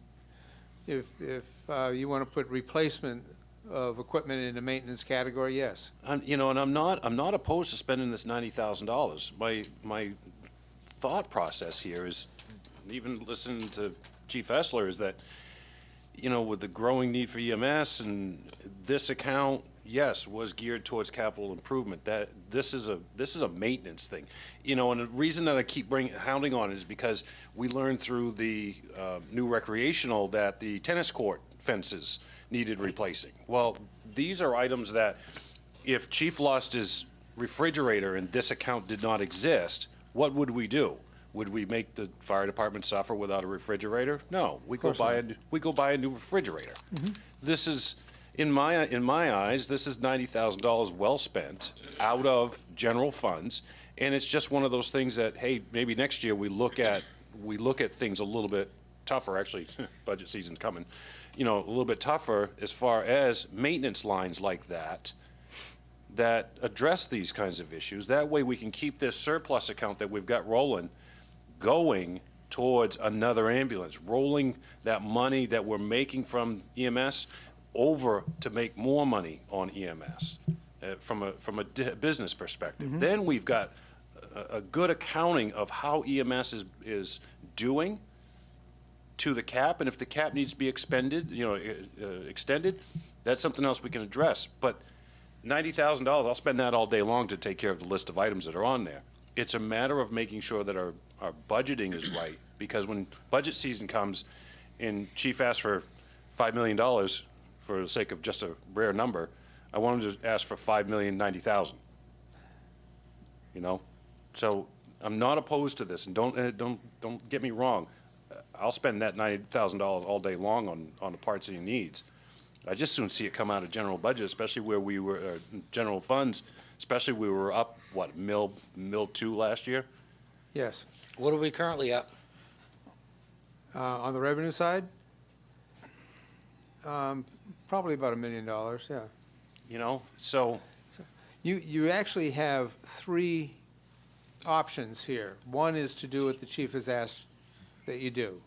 if you want to put replacement of equipment in the maintenance category, yes. And I'm not opposed to spending this $90,000. My thought process here is, even listening to Chief Essler, is that, with the growing need for EMS and this account, yes, was geared towards capital improvement. That this is a maintenance thing, and the reason that I keep hounding on it is because we learned through the new recreational that the tennis court fences needed replacing. Well, these are items that, if Chief lost his refrigerator and this account did not exist, what would we do? Would we make the fire department suffer without a refrigerator? No, we go buy a new refrigerator. This is, in my eyes, this is $90,000 well spent out of general funds, and it's just one of those things that, hey, maybe next year we look at things a little bit tougher. Actually, budget season's coming. A little bit tougher as far as maintenance lines like that address these kinds of issues. That way we can keep this surplus account that we've got rolling going towards another ambulance, rolling that money that we're making from EMS over to make more money on EMS from a business perspective. Then we've got a good accounting of how EMS is doing to the cap, and if the cap needs to be extended, that's something else we can address. But $90,000, I'll spend that all day long to take care of the list of items that are on there. It's a matter of making sure that our budgeting is right, because when budget season comes and Chief asks for $5 million for the sake of just a rare number, I wanted to ask for $5,090,000. So I'm not opposed to this, and don't get me wrong. I'll spend that $90,000 all day long on the parts that he needs. I just soon see it come out of general budget, especially where we were, general funds, especially we were up, what, mill two last year? Yes. What are we currently at? On the revenue side? Probably about $1 million, yeah. You know, so. You actually have three options here. One is to do what the chief has asked that you do,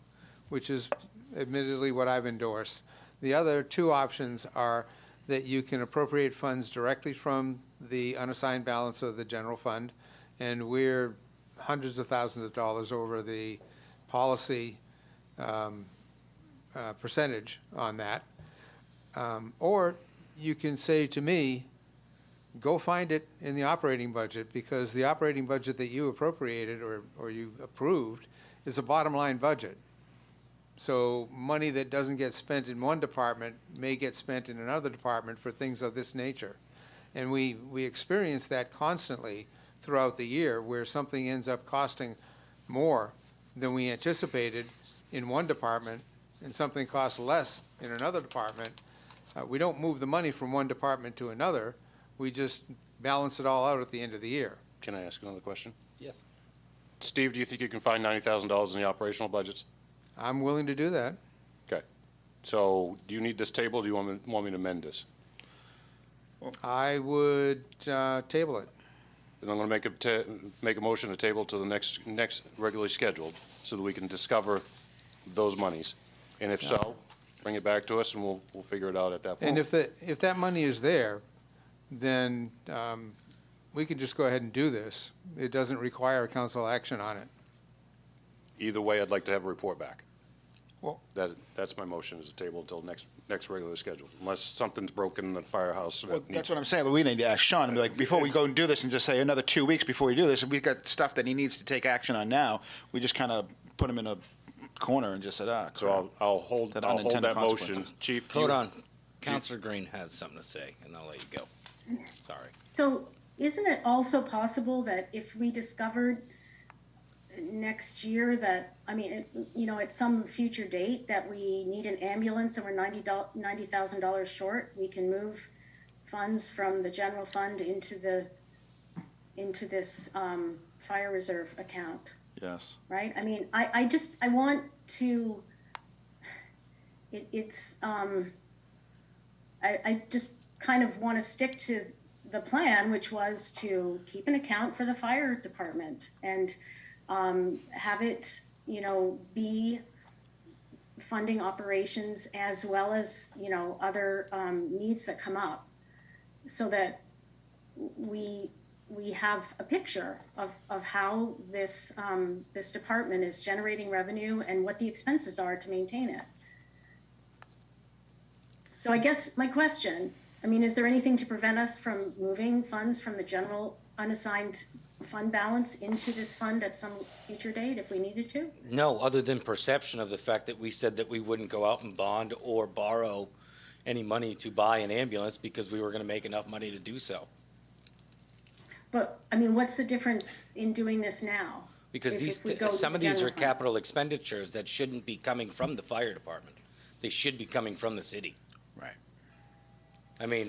which is admittedly what I've endorsed. The other two options are that you can appropriate funds directly from the unassigned balance of the general fund, and we're hundreds of thousands of dollars over the policy percentage on that. Or you can say to me, go find it in the operating budget, because the operating budget that you appropriated or you approved is a bottom line budget. So money that doesn't get spent in one department may get spent in another department for things of this nature. And we experience that constantly throughout the year, where something ends up costing more than we anticipated in one department and something costs less in another department. We don't move the money from one department to another. We just balance it all out at the end of the year. Can I ask another question? Yes. Steve, do you think you can find $90,000 in the operational budgets? I'm willing to do that. Okay. So do you need this table, or do you want me to amend this? I would table it. Then I'm going to make a motion to table to the next regularly scheduled, so that we can discover those monies. And if so, bring it back to us, and we'll figure it out at that point. And if that money is there, then we can just go ahead and do this. It doesn't require council action on it. Either way, I'd like to have a report back. Well, That's my motion, is to table until next regular schedule, unless something's broken in the firehouse. Well, that's what I'm saying. We need to ask Sean and be like, before we go and do this, and just say another 2 weeks before we do this, if we've got stuff that he needs to take action on now, we just kind of put him in a corner and just said, So I'll hold that unintended motion. consequences. Chief, Hold on. Counselor Green has something to say, and I'll let you go. Sorry. So isn't it also possible that if we discovered next year that, I mean, at some future date that we need an ambulance and we're $90,000 short, we can move funds from the general fund into this fire reserve account, yes. right? I mean, I want to, I just kind of want to stick to the plan, which was to keep an account for the fire department and have it, be funding operations as well as, other needs that come up, so that we have a picture of how this department is generating revenue and what the expenses are to maintain it. So I guess my question, is there anything to prevent us from moving funds from the general unassigned fund balance into this fund at some future date if we needed to? No, other than perception of the fact that we said that we wouldn't go out and bond or borrow any money to buy an ambulance because we were going to make enough money to do so. But, what's the difference in doing this now? Because some of these are capital expenditures that shouldn't be coming from the fire department. They should be coming from the city. Right.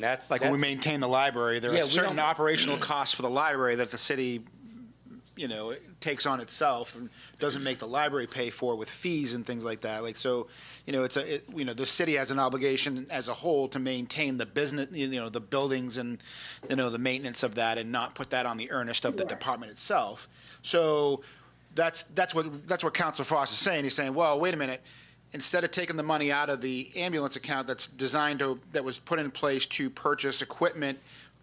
That's like when we maintain the library, there are certain operational costs for the library that the city, takes on itself and doesn't make the library pay for with fees and things like that. The city has an obligation as a whole to maintain the business, the buildings and, the maintenance of that, and not put that on the earnest of the department itself. So that's what Councilor Frost is saying. He's saying, well, wait a minute. Instead of taking the money out of the ambulance account that was put in place to purchase equipment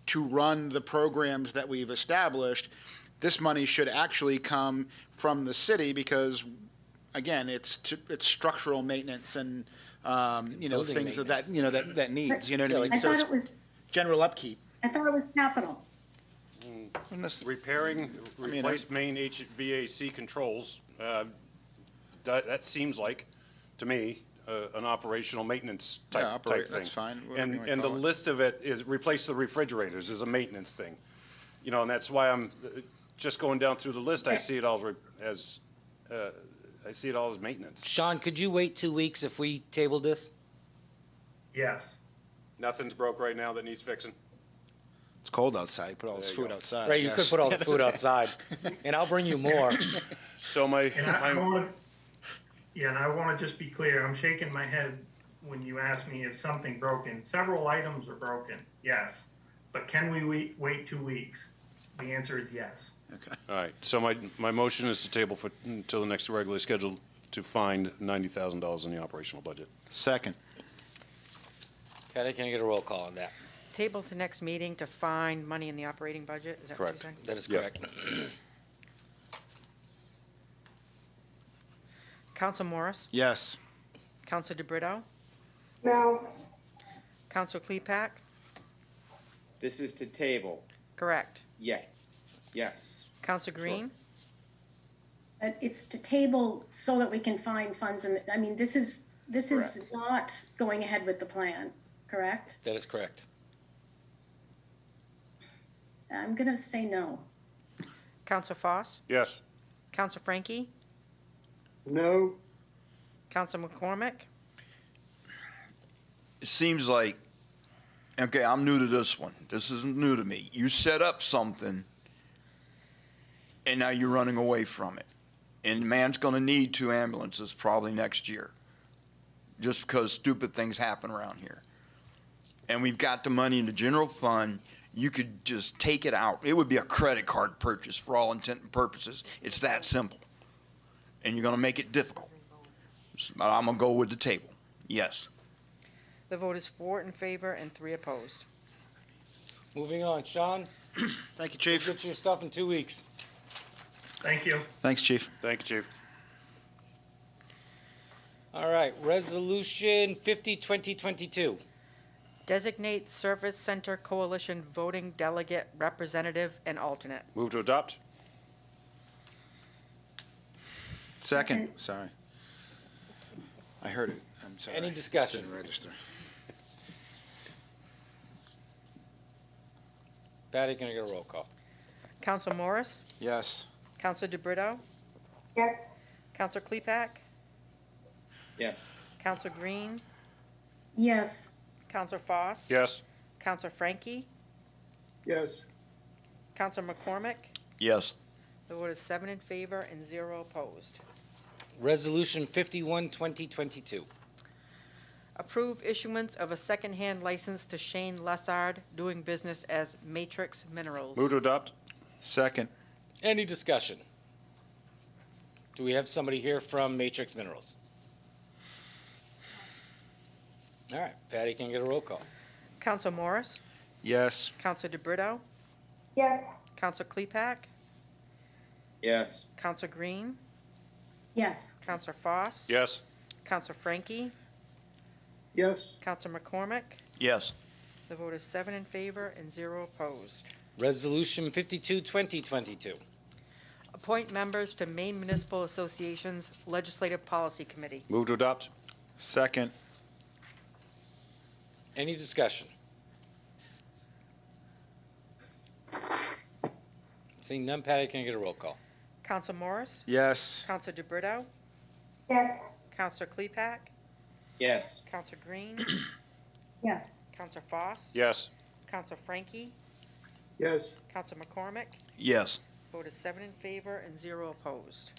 to run the programs that we've established, this money should actually come from the city because, again, it's structural maintenance and things of that that needs. You know what I mean? I thought it was general upkeep. I thought it was capital. Repairing, replace main HVAC controls. That seems like, to me, an operational maintenance type thing. That's fine. And the list of it is replace the refrigerators is a maintenance thing. And that's why just going down through the list, I see it all as, I see it all as maintenance. Sean, could you wait 2 weeks if we tabled this? Yes. Nothing's broke right now that needs fixing. It's cold outside. Put all this There you food go. outside. Right, you could put all the food outside, and I'll bring you more. So my, And I want to, yeah, and I want to just be clear, I'm shaking my head when you ask me if something broken. Several items are broken, yes. But can we wait 2 weeks? The answer is yes. all right, so my motion is to table for, until the next regularly scheduled to find $90,000 in the operational budget. Second. Patty, can I get a roll call on that? Table to next meeting to find money in the operating budget, is that what you're Correct. saying? That is Yep. correct. Counsel Morris, Yes. Counsel DeBrito, No. Counsel Klepak, This is to table. correct. Yeah. Yes. Counsel Green, It's to table so that we can find funds, and, I mean, this is not going ahead with the plan, correct? That is correct. I'm gonna say no. Counsel Foss, Yes. Counsel Frankie, No, Counsel McCormick, It seems like, okay, I'm new to this one. This isn't new to me. You set up something, and now you're running away from it. And man's gonna need 2 ambulances probably next year, just because stupid things happen around here. And we've got the money in the general fund. You could just take it out. It would be a credit card purchase for all intent and purposes. It's that simple. And you're gonna make it difficult. But I'm gonna go with the table. Yes. the vote is 4 in favor and 3 opposed. Moving on, Sean, Thank you, Chief. get your stuff in 2 weeks. Thank you. Thanks, Chief. Thank you, Chief. All right, Resolution 50, 2022. Designate Service Center Coalition voting delegate, representative, and alternate. Move to adopt? Second. Sorry. I heard it. I'm sorry. Any discussion? Didn't register. Patty, can I get a roll call? Counsel Morris, Yes. Counsel DeBrito, Yes. Counsel Klepak, Yes. Counsel Green, Yes. Counsel Foss. Yes. Counsel Frankie, yes, Counsel McCormick. Yes. The vote is 7 in favor and 0 opposed. Resolution 51, 2022. Approve issuance of a second-hand license to Shane Lessard, doing business as Matrix Minerals. Move to adopt? Second. Any discussion? Do we have somebody here from Matrix Minerals? All right, Patty, can I get a roll call? Counsel Morris, Yes. Counsel DeBrito, Yes. Counsel Klepak, Yes. Counsel Green, Yes. Counsel Foss. Yes. Counsel Frankie, yes, Counsel McCormick. Yes. The vote is 7 in favor and 0 opposed. Resolution 52, 2022. Appoint members to Maine Municipal Association's Legislative Policy Committee. Move to adopt? Second. Any discussion? Seeing none, Patty, can I get a roll call? Counsel Morris, Yes. Counsel DeBrito, Yes. Counsel Klepak, Yes. Counsel Green, Yes. Counsel Foss. Yes. Counsel Frankie, yes, Counsel McCormick. Yes. Vote is 7 in favor and 0 opposed.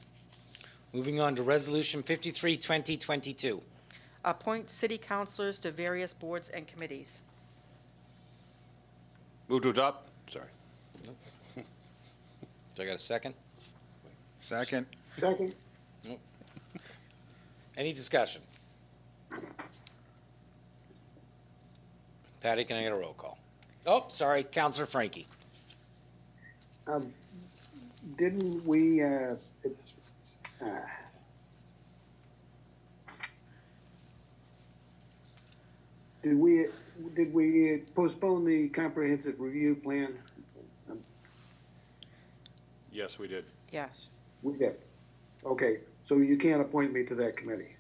Moving on to Resolution 53, 2022. Appoint city councilors to various boards and committees. Move to adopt? Sorry. Do I got a second? Second. second, Any discussion? Patty, can I get a roll call? Oh, sorry, Counselor Frankie. didn't we, did we postpone the comprehensive review plan? Yes, we did. Yes. We did. Okay, so you can't appoint me to that committee.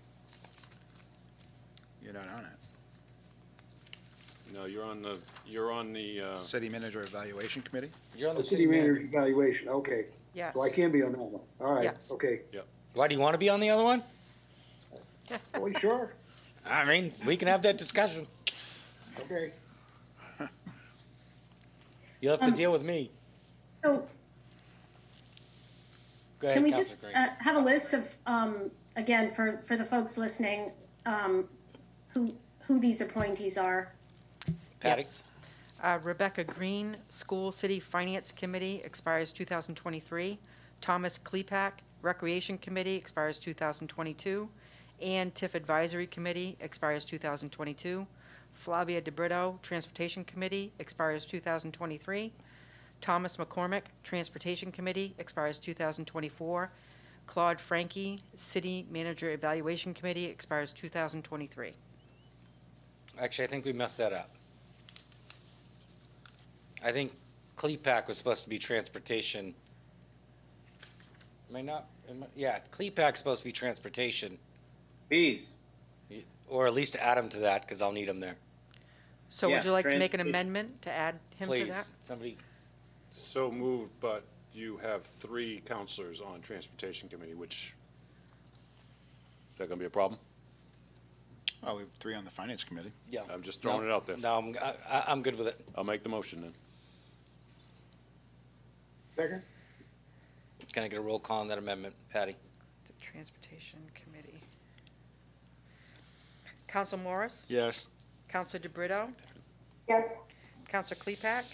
You're not on it. No, you're on the, City Manager Evaluation Committee? You're on The the city manager evaluation, okay. Yes. So I can be on that one. All right, Yes. okay. Why do you want to be on the other one? Oh, sure, I mean, we can have that discussion. okay. You'll have to deal with me. So Go ahead, can we Councilor just Green. have a list of, again, for the folks listening, who these appointees are? Patty? Yes. Rebecca Green, School City Finance Committee, expires 2023. Thomas Klepak, Recreation Committee, expires 2022. Ann Tiff Advisory Committee, expires 2022. Flavia DeBrito, Transportation Committee, expires 2023. Thomas McCormick, Transportation Committee, expires 2024. Claude Frankie, City Manager Evaluation Committee, expires 2023. Actually, I think we messed that up. I think CLEPAC was supposed to be transportation. Am I not? Yeah, CLEPAC's supposed to be transportation, Bees. or at least add him to that, because I'll need him there. So would Yeah, you like to make an transportation. amendment to add him to Please, that? somebody, So moved, but you have 3 counselors on Transportation Committee, which, is that gonna be a problem? Oh, we have 3 on the Finance Committee. yeah. I'm just throwing it out there. No, I'm good with it. I'll make the motion then. Second? Can I get a roll call on that amendment, Patty? The Transportation Committee. Council Morris? Yes. Council DeBrito? Yes. Council Klepak?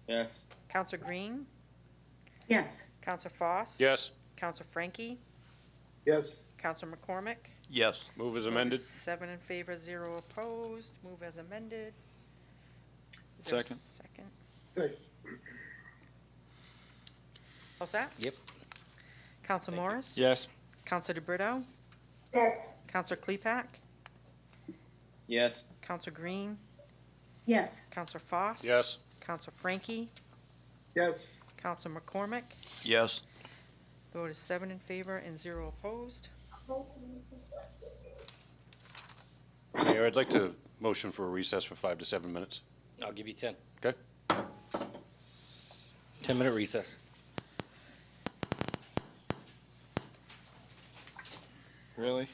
Yes. Council Green? Yes. Council Foss? Yes. Council Frankie? Yes. Council McCormick? Yes. Move as Vote is amended. 7 in favor, 0 opposed. Move as amended. Is there a Second. Second. Second. How's that? Yep. Council Morris? Yes. Council DeBrito? Yes. Council Klepak? Yes. Council Green? Yes. Council Foss? Yes. Council Frankie? Yes. Council McCormick? Yes. Vote is 7 in favor and 0 opposed. Mayor, I'd like to motion for a recess for 5 to 7 minutes. I'll give you 10. Okay? 10-minute recess. Really?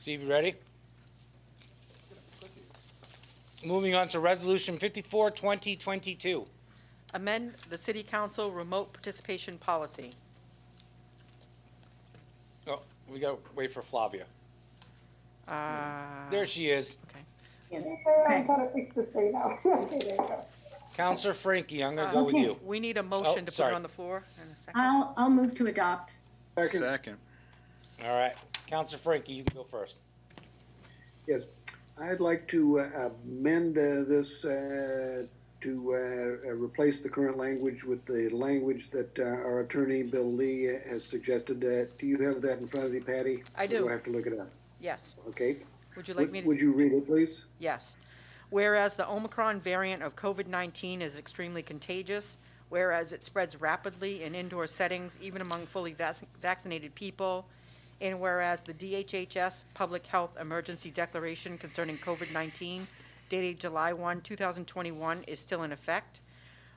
Steve, you ready? Moving on to Resolution 54, 2022. Amend the city council remote participation policy. Oh, we gotta wait for Flavia. Uh, There she is. Okay. I'm trying to fix this thing now. Okay, there you go. Counselor Frankie, I'm gonna go with you. We need a motion to put sorry. it on the floor in a second. I'll move to adopt. Second. All right, Counselor Frankie, you can go first. Yes, I'd like to amend this to replace the current language with the language that our attorney, Bill Lee, has suggested. Do you have that in front of you, Patty? I do. Or do I have to look it up? Yes. Okay. Would you like me to? Would you read it, please? Yes. Whereas the Omicron variant of COVID-19 is extremely contagious, whereas it spreads rapidly in indoor settings, even among fully vaccinated people, and whereas the DHHS Public Health Emergency Declaration concerning COVID-19 dated July 1, 2021 is still in effect,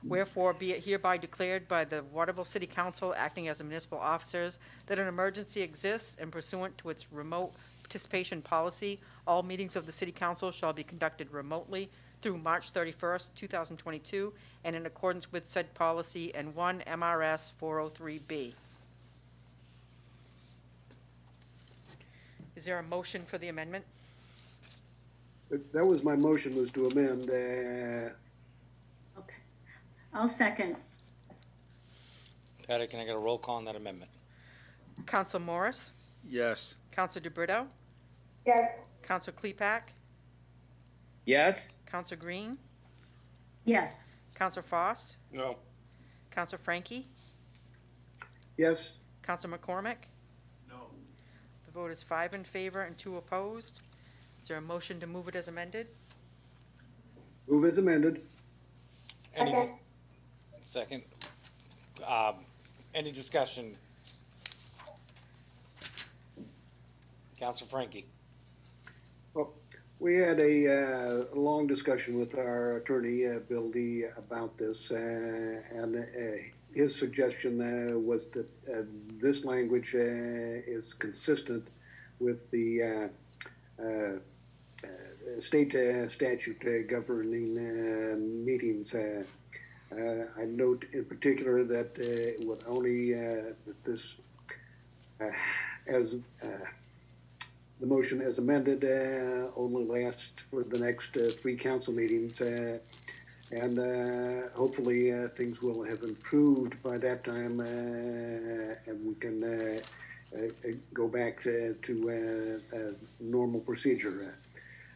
wherefore be it hereby declared by the Waterville City Council acting as municipal officers that an emergency exists and pursuant to its remote participation policy, all meetings of the City Council shall be conducted remotely through March 31st, 2022, and in accordance with said policy and 1 MRS 403B. Is there a motion for the amendment? That was my motion, was to amend. Okay. I'll second. Patty, can I get a roll call on that amendment? Counsel Morris? Yes. Counsel DeBrito? Yes. Counsel Klepak? Yes? Counsel Green? Yes. Counsel Foss? No. Counsel Frankie? Yes? Counsel McCormick? No. The vote is 5 in favor and 2 opposed. Is there a motion to move it as amended? Move as amended. Any, Okay. second. Any discussion? Counselor Frankie. Well, we had a long discussion with our attorney, Bill Lee, about this, and his suggestion was that this language is consistent with the state statute governing meetings. I note in particular that it would only, that this, as the motion as amended, only lasts for the next 3 council meetings, and hopefully things will have improved by that time, and we can go back to normal procedure.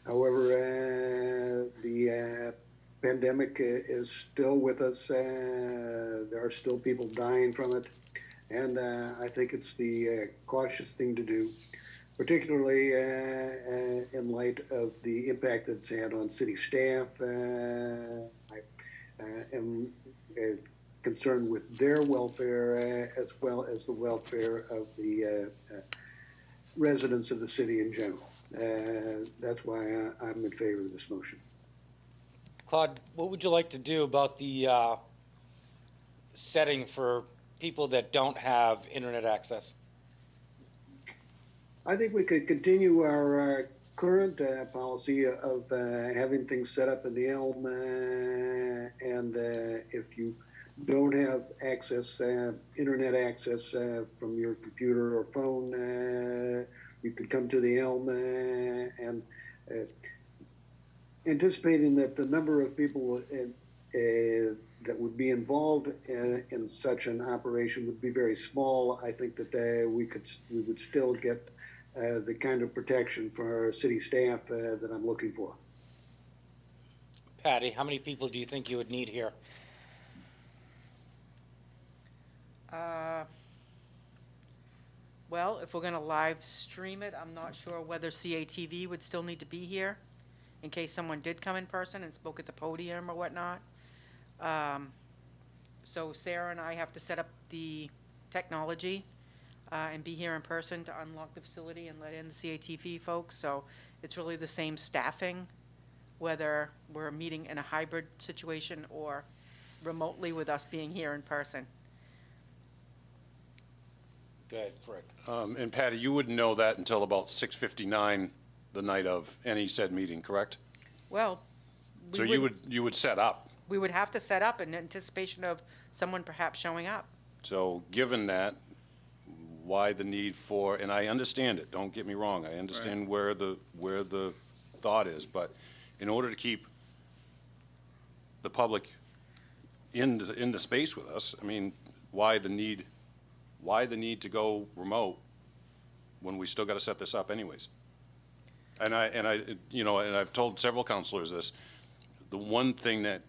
However, the pandemic is still with us. There are still people dying from it, and I think it's the cautious thing to do, particularly in light of the impact that it's had on city staff. I am concerned with their welfare as well as the welfare of the residents of the city in general. That's why I'm in favor of this motion. Claude, what would you like to do about the setting for people that don't have internet access? I think we could continue our current policy of having things set up in the Elm, and if you don't have access, internet access from your computer or phone, you could come to the Elm, and anticipating that the number of people that would be involved in such an operation would be very small. I think that we would still get the kind of protection for our city staff that I'm looking for. Patty, how many people do you think you would need here? Well, if we're going to live stream it, I'm not sure whether CATV would still need to be here in case someone did come in person and spoke at the podium or whatnot. So Sarah and I have to set up the technology and be here in person to unlock the facility and let in the CATV folks. So it's really the same staffing, whether we're meeting in a hybrid situation or remotely with us being here in person. Go ahead, Frick. And Patty, you wouldn't know that until about 6:59 the night of any said meeting, correct? Well, So you would set up. we would have to set up in anticipation of someone perhaps showing up. So given that, why the need for, and I understand it, don't get me wrong, I understand where the thought is, but in order to keep the public in the space with us, I mean, why the need to go remote when we still got to set this up anyways? And I've told several counselors this, the one thing that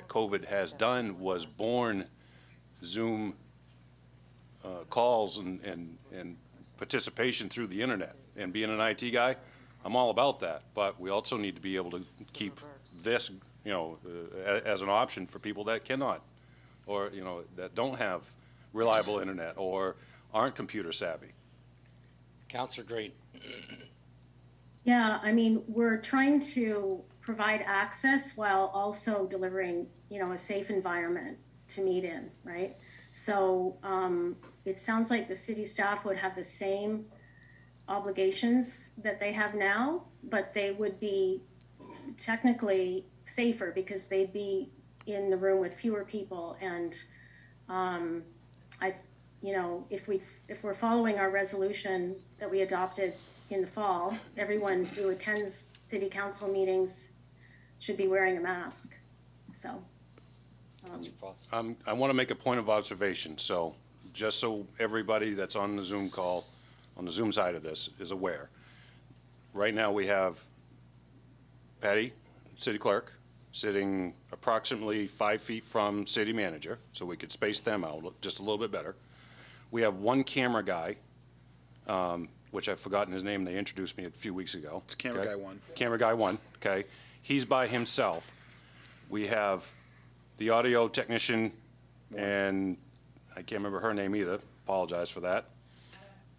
COVID has done was born Zoom calls and participation through the internet. And being an IT guy, I'm all about that. But we also need to be able to keep this, as an option for people that cannot, or, that don't have reliable internet or aren't computer savvy. Counselor Green. Yeah, I mean, we're trying to provide access while also delivering, a safe environment to meet in, right? So it sounds like the city staff would have the same obligations that they have now, but they would be technically safer because they'd be in the room with fewer people. And if we're following our resolution that we adopted in the fall, everyone who attends city council meetings should be wearing a mask. So. I want to make a point of observation, so just so everybody that's on the Zoom call, on the Zoom side of this, is aware. Right now we have Patty, city clerk, sitting approximately 5 feet from city manager, so we could space them out just a little bit better. We have one camera guy, which I've forgotten his name, they introduced me a few weeks ago. It's camera guy one. Camera guy one, okay. He's by himself. We have the audio technician, and I can't remember her name either, apologize for that.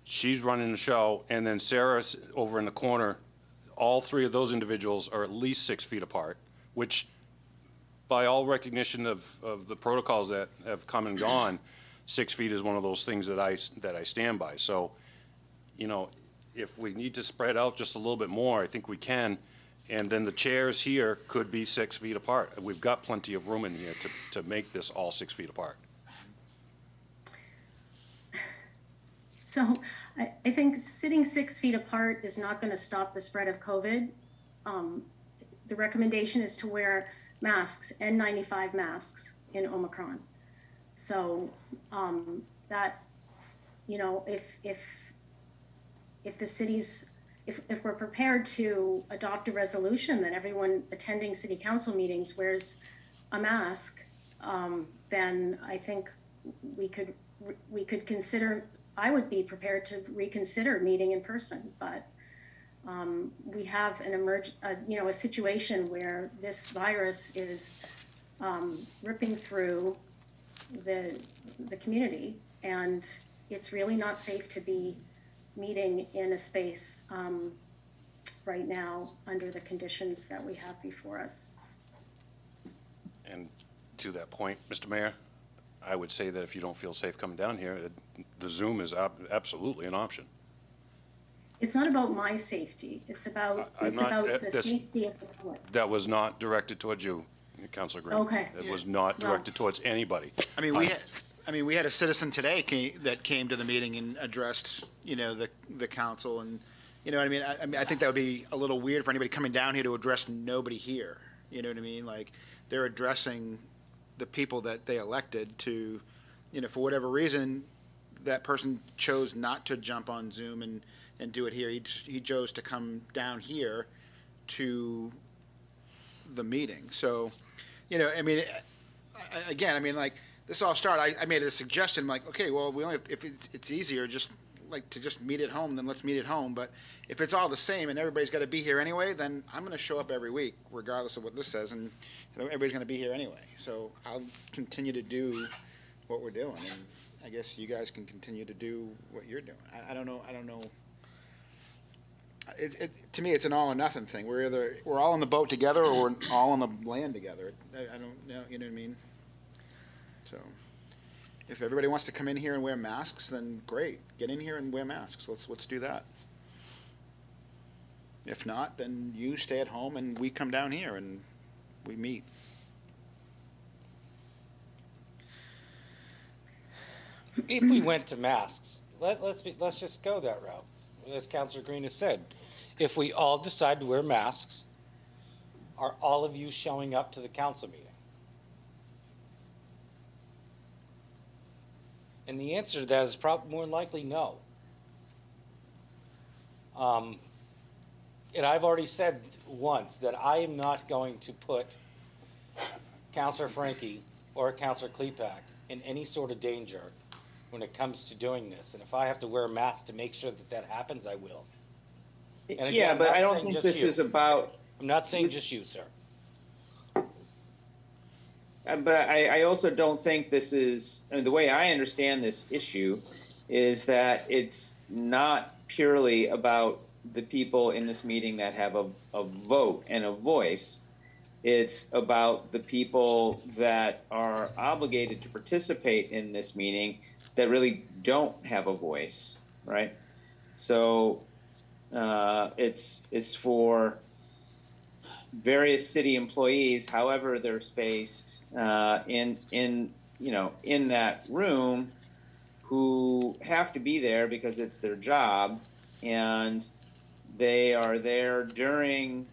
She's running the show, and then Sarah's over in the corner. All three of those individuals are at least 6 feet apart, which by all recognition of the protocols that have come and gone, 6 feet is one of those things that I stand by. So, if we need to spread out just a little bit more, I think we can. And then the chairs here could be 6 feet apart. We've got plenty of room in here to make this all 6 feet apart. So I think sitting 6 feet apart is not going to stop the spread of COVID. The recommendation is to wear masks, N95 masks in Omicron. So that, if the city's, if we're prepared to adopt a resolution that everyone attending city council meetings wears a mask, then I think we could consider, I would be prepared to reconsider meeting in person, but we have a situation where this virus is ripping through the community, and it's really not safe to be meeting in a space right now under the conditions that we have before us. And to that point, Mr. Mayor, I would say that if you don't feel safe coming down here, the Zoom is absolutely an option. It's not about my safety. It's about the safety of the public. That was not directed towards you, Councilor Green. Okay. It was not directed towards anybody. We had a citizen today that came to the meeting and addressed, the council, and, I think that would be a little weird for anybody coming down here to address nobody here. You know what I mean? Like, they're addressing the people that they elected to, for whatever reason, that person chose not to jump on Zoom and do it here. He chose to come down here to the meeting. So, this all started, I made a suggestion, like, okay, well, if it's easier, just meet at home, then let's meet at home. But if it's all the same and everybody's got to be here anyway, then I'm going to show up every week, regardless of what this says, and everybody's going to be here anyway. So I'll continue to do what we're doing, and I guess you guys can continue to do what you're doing. I don't know. To me, it's an all or nothing thing. We're all on the boat together, or we're all on the land together. I don't know. You know what I mean? So, If everybody wants to come in here and wear masks, then great. Get in here and wear masks. Let's do that. If not, then you stay at home and we come down here and we meet. If we went to masks, let's just go that route. As Councilor Green has said, if we all decide to wear masks, are all of you showing up to the council meeting? And the answer to that is probably more than likely no. And I've already said once that I am not going to put Councilor Frankie or Councilor Klepak in any sort of danger when it comes to doing this. And if I have to wear a mask to make sure that that happens, I will. And again, Yeah, I'm but not I don't saying think just this you. is about, I'm not saying just you, sir. but I also don't think this is, I mean, the way I understand this issue is that it's not purely about the people in this meeting that have a vote and a voice. It's about the people that are obligated to participate in this meeting that really don't have a voice, right? So it's for various city employees, however they're spaced in that room, who have to be there because it's their job, and they are there during,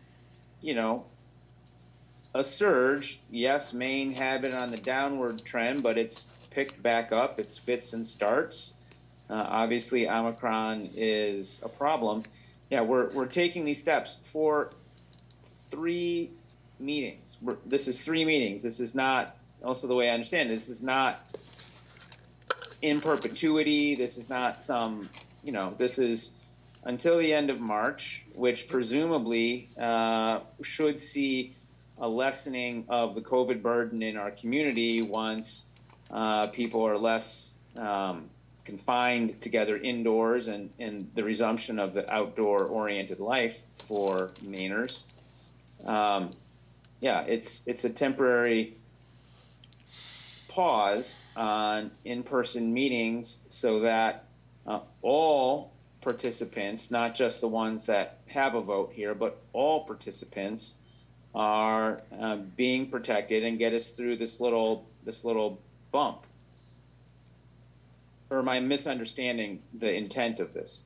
a surge. Yes, Maine had been on the downward trend, but it's picked back up. It's fits and starts. Obviously, Omicron is a problem. Yeah, we're taking these steps for 3 meetings. This is 3 meetings. This is not, also the way I understand it, this is not in perpetuity. This is not some, this is until the end of March, which presumably should see a lessening of the COVID burden in our community once people are less confined together indoors and the resumption of the outdoor-oriented life for Mainers. It's a temporary pause on in-person meetings so that all participants, not just the ones that have a vote here, but all participants are being protected and get us through this little bump. Or am I misunderstanding the intent of this?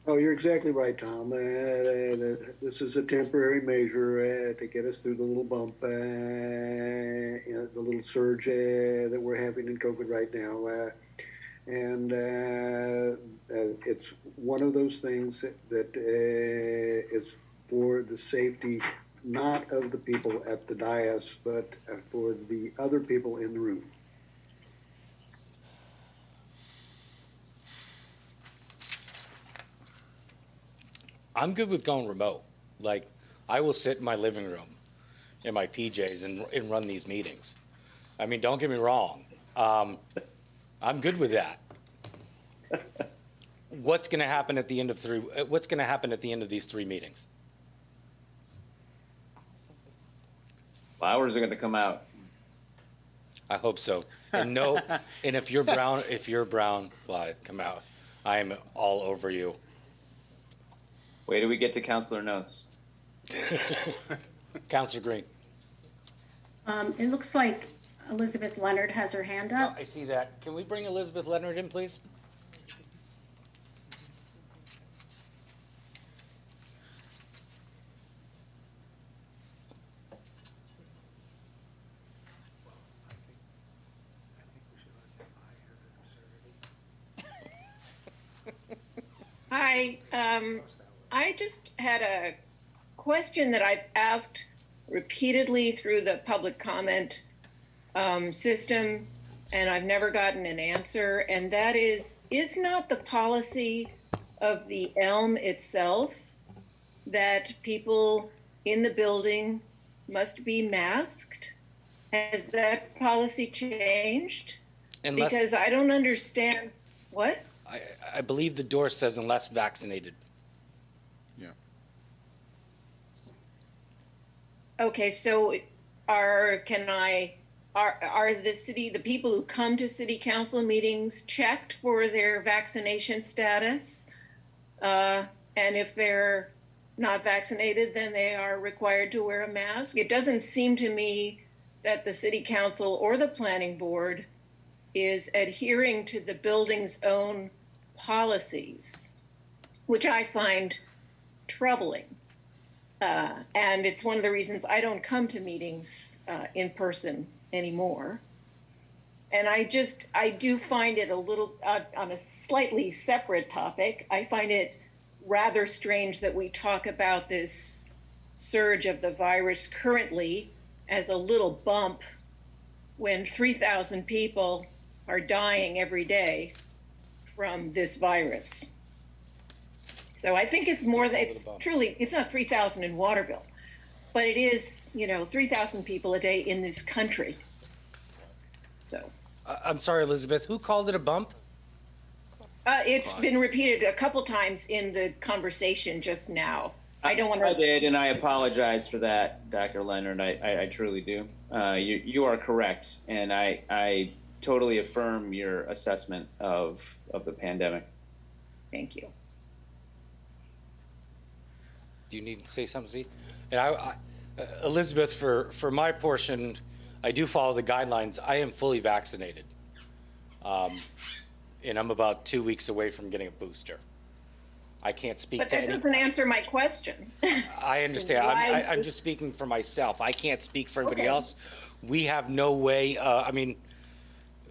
Oh, you're exactly right, Tom. This is a temporary measure to get us through the little bump, the little surge that we're having in COVID right now. It's one of those things that is for the safety, not of the people at the dais, but for the other people in the room. I'm good with going remote. Like, I will sit in my living room in my PJs and run these meetings. I mean, don't get me wrong. I'm good with that. What's going to happen at the end of these 3 meetings? Flowers are going to come out. I hope so. And and if you're brown flies come out, I am all over you. Wait till we get to Councilor Notes. Councilor Green. It looks like Elizabeth Leonard has her hand up. I see that. Can we bring Elizabeth Leonard in, please? Hi, I just had a question that I've asked repeatedly through the public comment system, and I've never gotten an answer, and that is not the policy of the Elm itself that people in the building must be masked? Has that policy changed? Because I don't understand. What? I believe the door says unless vaccinated. Yeah. Okay, so are are the people who come to city council meetings checked for their vaccination status? And if they're not vaccinated, then they are required to wear a mask. It doesn't seem to me that the city council or the planning board is adhering to the building's own policies, which I find troubling. And it's one of the reasons I don't come to meetings in person anymore. And I do find it a little, on a slightly separate topic, I find it rather strange that we talk about this surge of the virus currently as a little bump when 3,000 people are dying every day from this virus. So I think it's more that it's not 3,000 in Waterville, but it is, 3,000 people a day in this country. So. I'm sorry, Elizabeth, who called it a bump? It's been repeated a couple times in the conversation just now. I don't want to. I did, and I apologize for that, Dr. Leonard. I truly do. You are correct, and I totally affirm your assessment of the pandemic. Thank you. Do you need to say something, Steve? And Elizabeth, for my portion, I do follow the guidelines. I am fully vaccinated. And I'm about 2 weeks away from getting a booster. I can't speak but to that doesn't answer my question. I understand. I'm just speaking for myself. I can't speak for anybody else. We have no way,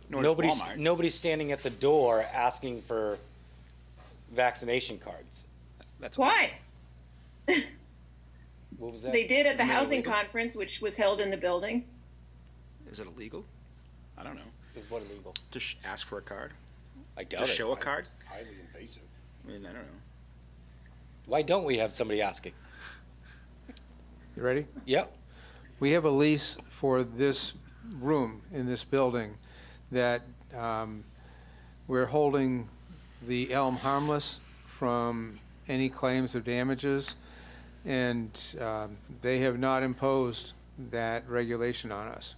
nobody's standing at the door asking for vaccination cards. That's why. What was that? They did at the housing conference, which was held in the building. Is it illegal? I don't know. Is what illegal? To ask for a card? I doubt it. To show a card? Highly invasive. I mean, I don't know. Why don't we have somebody asking? You ready? Yep. We have a lease for this room in this building that we're holding the Elm harmless from any claims of damages, and they have not imposed that regulation on us.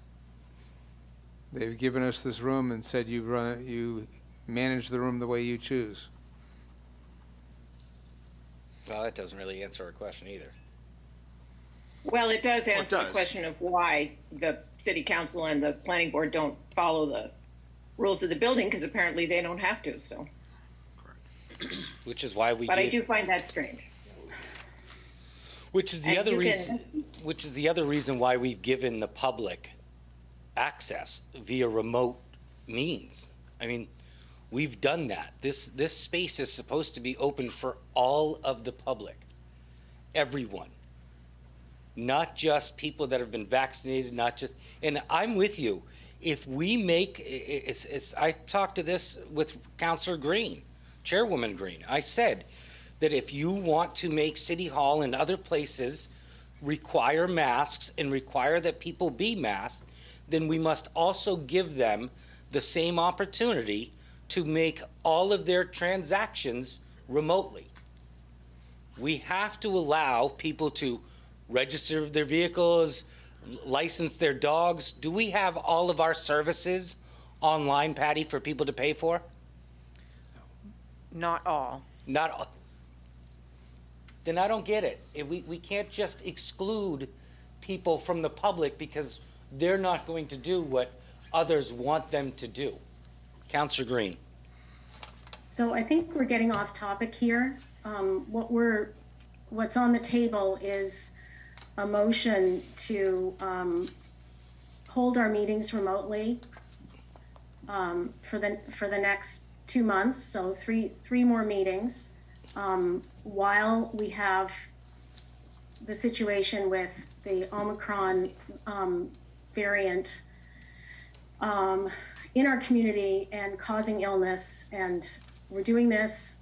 They've given us this room and said you manage the room the way you choose. Well, that doesn't really answer our question either. Well, it does answer the question of why the city council and the planning board don't follow the rules of the building, because apparently they don't have to, so. Which is why we But I do find that strange. Which is the other reason. Which is the other reason why we've given the public access via remote means. I mean, we've done that. This space is supposed to be open for all of the public, everyone, not just people that have been vaccinated, not just. And I'm with you. If we make, I talked to this with Councilor Green, Chairwoman Green. I said that if you want to make City Hall and other places require masks and require that people be masked, then we must also give them the same opportunity to make all of their transactions remotely. We have to allow people to register their vehicles, license their dogs. Do we have all of our services online, Patty, for people to pay for? Not all. Not all. Then I don't get it. We can't just exclude people from the public because they're not going to do what others want them to do. Councilor Green. So I think we're getting off topic here. What's on the table is a motion to hold our meetings remotely for the next 2 months, so three more meetings, while we have the situation with the Omicron variant in our community and causing illness. And we're doing this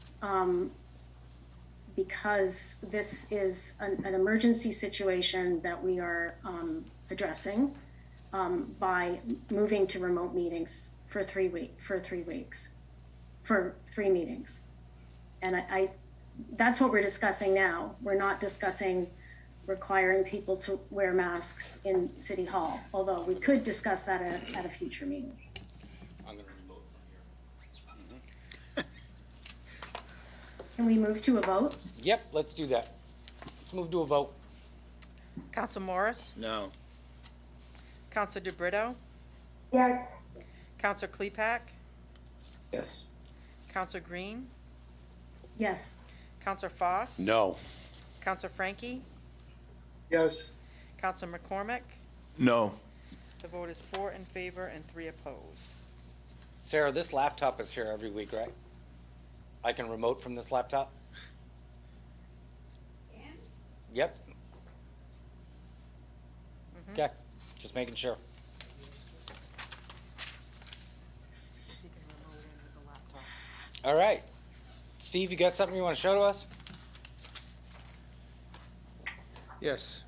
because this is an emergency situation that we are addressing by moving to remote meetings for 3 weeks, for 3 meetings. And I that's what we're discussing now. We're not discussing requiring people to wear masks in City Hall, although we could discuss that at a future meeting. I'm going to remote from here. Can we move to a vote? Yep, let's do that. Let's move to a vote. Counsel Morris, No. Counsel DeBrito, Yes. Counsel Klepak, Yes. Counsel Green, Yes. Counsel Foss, No. Counsel Frankie, Yes. Counsel McCormick. No. The vote is 4 in favor and 3 opposed. Sarah, this laptop is here every week, right? I can remote from this laptop? Yep. Okay, just making sure. You can remote in with the laptop. All right. Steve, you got something you want to show to us? Yes.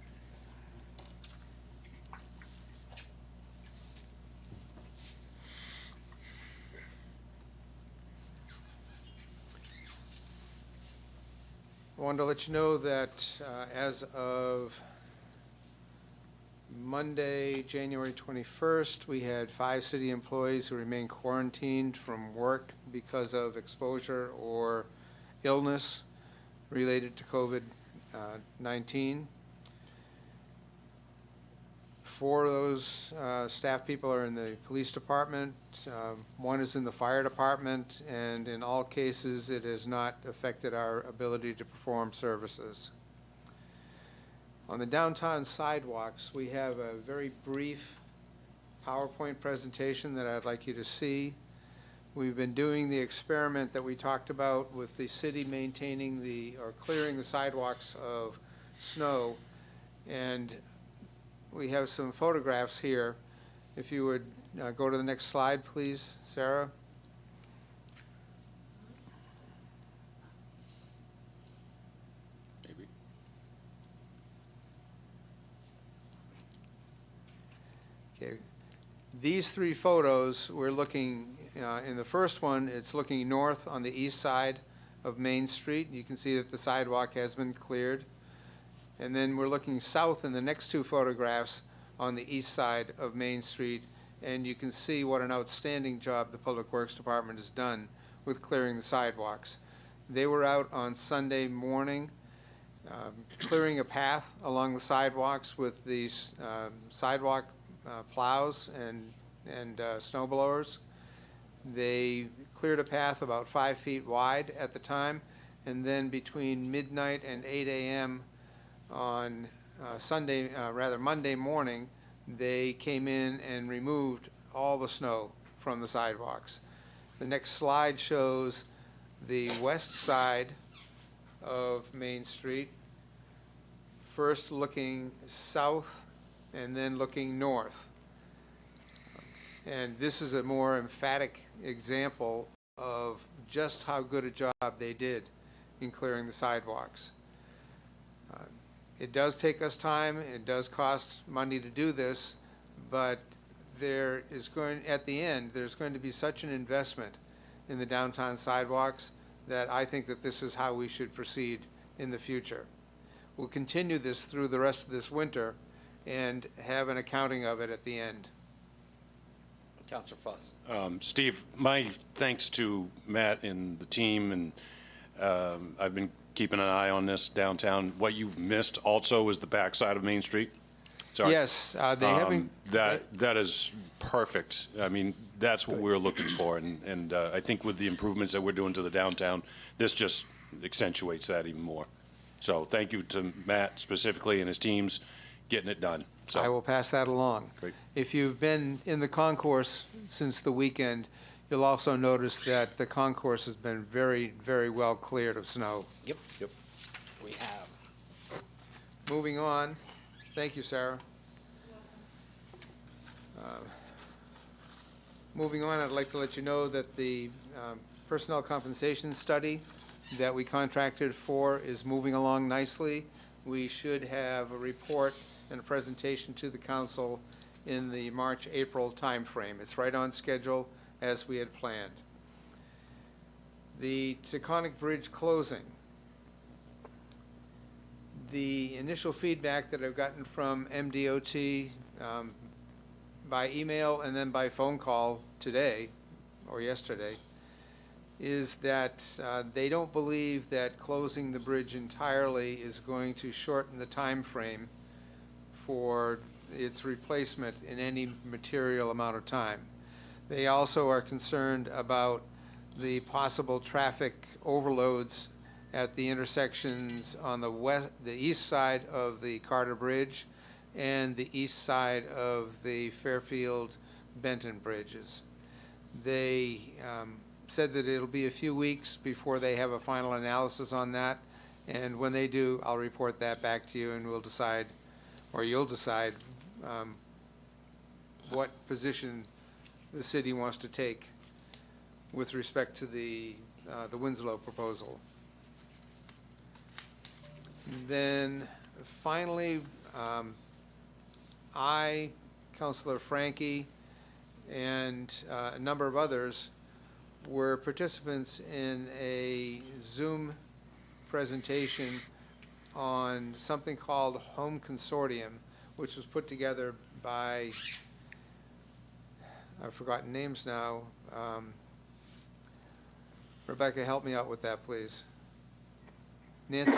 I wanted to let you know that as of Monday, January 21st, we had 5 city employees who remain quarantined from work because of exposure or illness related to COVID-19. 4 of those staff people are in the police department, 1 is in the fire department, and in all cases, it has not affected our ability to perform services. On the downtown sidewalks, we have a very brief PowerPoint presentation that I'd like you to see. We've been doing the experiment that we talked about with the city maintaining or clearing the sidewalks of snow, and we have some photographs here. If you would go to the next slide, please, Sarah. Maybe. Okay. These 3 photos, we're looking, in the first one, it's looking north on the east side of Main Street. You can see that the sidewalk has been cleared. And then we're looking south in the next 2 photographs on the east side of Main Street, and you can see what an outstanding job the Public Works Department has done with clearing the sidewalks. They were out on Sunday morning, clearing a path along the sidewalks with these sidewalk plows and snow blowers. They cleared a path about 5 feet wide at the time, and then between midnight and 8 a.m. on Monday morning, they came in and removed all the snow from the sidewalks. The next slide shows the west side of Main Street, first looking south and then looking north. And this is a more emphatic example of just how good a job they did in clearing the sidewalks. It does take us time, it does cost money to do this, but at the end, there's going to be such an investment in the downtown sidewalks that I think that this is how we should proceed in the future. We'll continue this through the rest of this winter and have an accounting of it at the end. Councilor Foss. Steve, my thanks to Matt and the team, and I've been keeping an eye on this downtown. What you've missed also is the backside of Main Street. Sorry. Yes, they haven't. That is perfect. I mean, that's what we're looking for, and I think with the improvements that we're doing to the downtown, this just accentuates that even more. So thank you to Matt specifically and his teams getting it done. So I will pass that along. Great. If you've been in the concourse since the weekend, you'll also notice that the concourse has been very, very well cleared of snow. Yep, we have. Moving on. Thank you, Sarah. Moving on, I'd like to let you know that the personnel compensation study that we contracted for is moving along nicely. We should have a report and a presentation to the council in the March-April timeframe. It's right on schedule as we had planned. The Taconic Bridge closing. The initial feedback that I've gotten from MDOT by email and then by phone call today or yesterday is that they don't believe that closing the bridge entirely is going to shorten the time frame for its replacement in any material amount of time. They also are concerned about the possible traffic overloads at the intersections on the east side of the Carter Bridge and the east side of the Fairfield-Benton bridges. They said that it'll be a few weeks before they have a final analysis on that, and when they do, I'll report that back to you, and we'll decide, or you'll decide, what position the city wants to take with respect to the Winslow proposal. Then finally, I, Councilor Frankie, and a number of others were participants in a Zoom presentation on something called Home Consortium, which was put together by, I've forgotten names now. Rebecca, help me out with that, please. Nancy?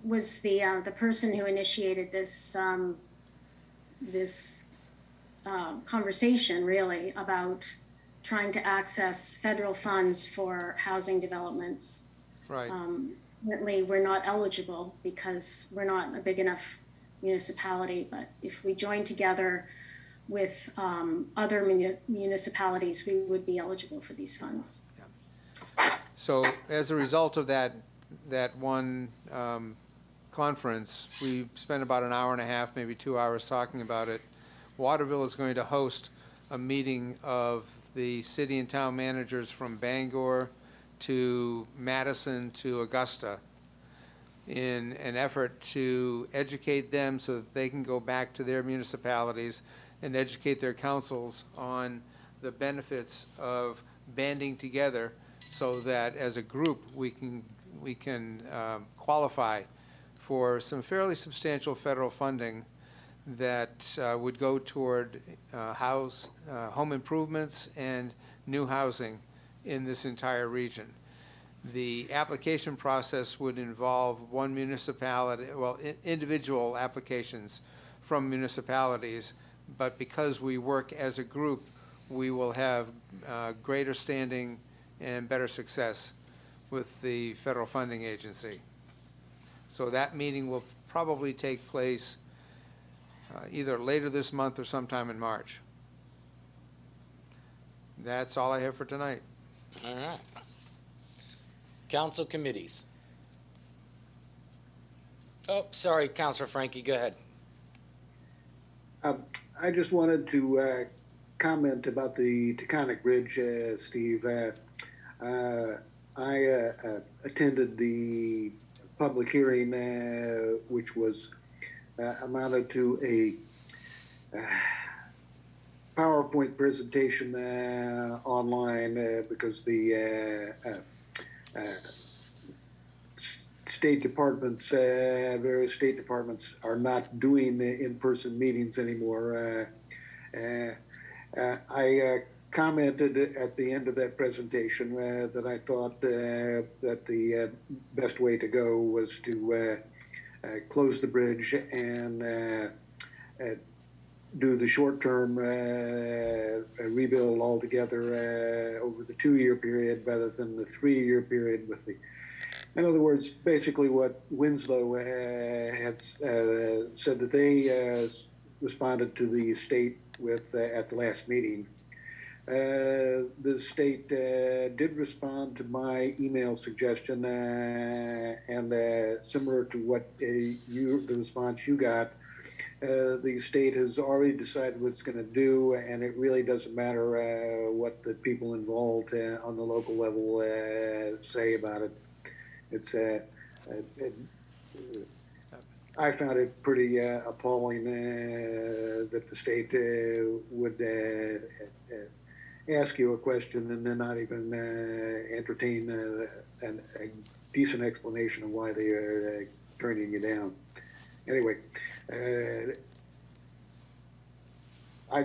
Was the person who initiated this conversation really about trying to access federal funds for housing developments? Right. Currently, we're not eligible because we're not a big enough municipality, but if we join together with other municipalities, we would be eligible for these funds. So as a result of that one conference, we spent about an hour and a half, maybe 2 hours talking about it. Waterville is going to host a meeting of the city and town managers from Bangor to Madison to Augusta in an effort to educate them so that they can go back to their municipalities and educate their councils on the benefits of banding together so that as a group we can qualify for some fairly substantial federal funding that would go toward home improvements and new housing in this entire region. The application process would involve one municipality, well, individual applications from municipalities, but because we work as a group, we will have greater standing and better success with the federal funding agency. So that meeting will probably take place either later this month or sometime in March. That's all I have for tonight. All right. Council committees. Oh, sorry, Councilor Frankie, go ahead. I just wanted to comment about the Taconic Bridge, Steve. I attended the public hearing, which was amounted to a PowerPoint presentation online because the state departments, various state departments are not doing in-person meetings anymore. I commented at the end of that presentation that I thought that the best way to go was to close the bridge and do the short-term rebuild altogether over the 2-year period rather than the 3-year period with the. In other words, basically what Winslow had said that they responded to the state with at the last meeting. The state did respond to my email suggestion, and similar to what the response you got, the state has already decided what it's going to do, and it really doesn't matter what the people involved on the local level say about it. It's I found it pretty appalling that the state would ask you a question and then not even entertain a decent explanation of why they are turning you down. Anyway, I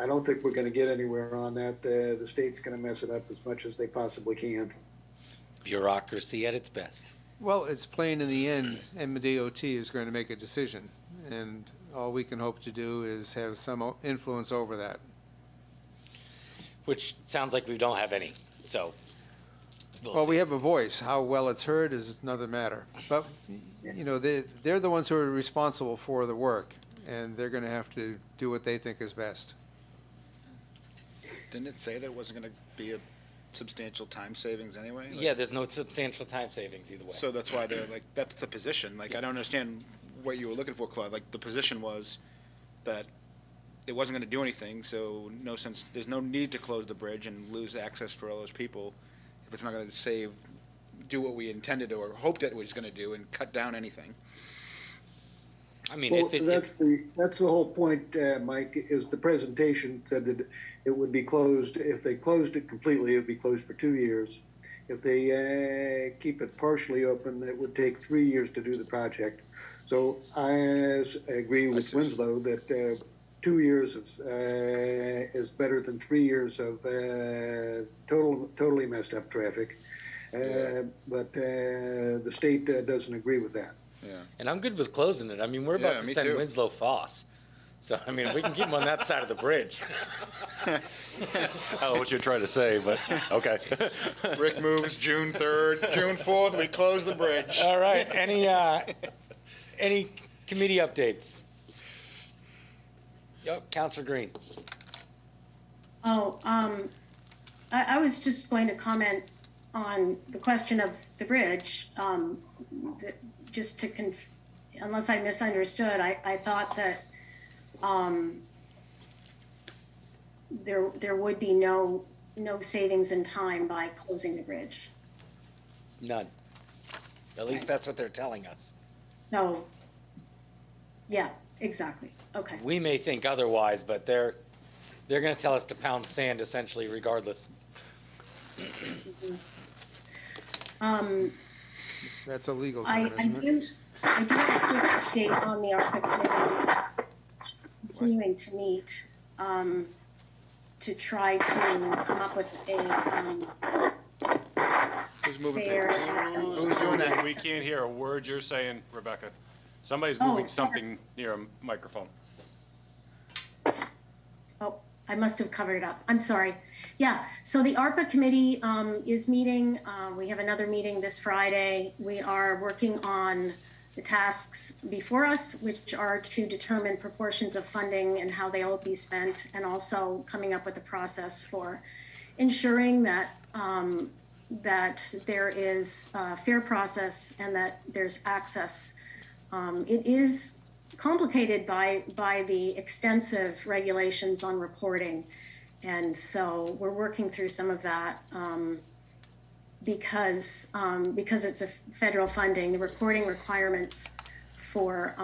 don't think we're going to get anywhere on that. The state's going to mess it up as much as they possibly can. Bureaucracy at its best. Well, it's plain in the end, MDOT is going to make a decision, and all we can hope to do is have some influence over that. Which sounds like we don't have any, so Well, we have a voice. How well it's heard is another matter. But, you know, they're the ones who are responsible for the work, and they're going to have to do what they think is best. Didn't it say that it wasn't going to be a substantial time savings anyway? Yeah, there's no substantial time savings either way. So that's why they're like, that's the position. Like, I don't understand what you were looking for, Claude. Like, the position was that it wasn't going to do anything, so no sense, there's no need to close the bridge and lose access for all those people if it's not going to do what we intended or hoped it was going to do and cut down anything. I mean, Well, that's the whole point, Mike, is the presentation said that it would be closed, if they closed it completely, it would be closed for 2 years. If they keep it partially open, it would take 3 years to do the project. So I agree with Winslow that 2 years is better than 3 years of totally messed up traffic. But the state doesn't agree with that. Yeah. And I'm good with closing it. I mean, we're about Yeah, to me send too. Winslow Foss. So, I mean, if we can keep him on that side of the bridge. I don't know what you're trying to say, but okay. Rick moves June 3rd, June 4th, we close the bridge. All right. Any committee updates? Yep, Councilor Green. I was just going to comment on the question of the bridge. Just to unless I misunderstood, I thought that there would be no savings in time by closing the bridge. None. At least that's what they're telling us. No. Yeah, exactly. Okay. We may think otherwise, but they're going to tell us to pound sand essentially regardless. That's a legal I term, isn't it? do have a quick update on the Arpa Committee. It's continuing to meet to try to come up with a Who's moving fair. papers? Who's doing that? We can't hear a word you're saying, Rebecca. Somebody's Oh, moving sorry. something near a microphone. Oh, I must have covered it up. I'm sorry. Yeah, so the ARPA committee is meeting. We have another meeting this Friday. We are working on the tasks before us, which are to determine proportions of funding and how they will be spent, and also coming up with a process for ensuring that that there is a fair process and that there's access. It is complicated by the extensive regulations on reporting. And so we're working through some of that because it's a federal funding. The reporting requirements for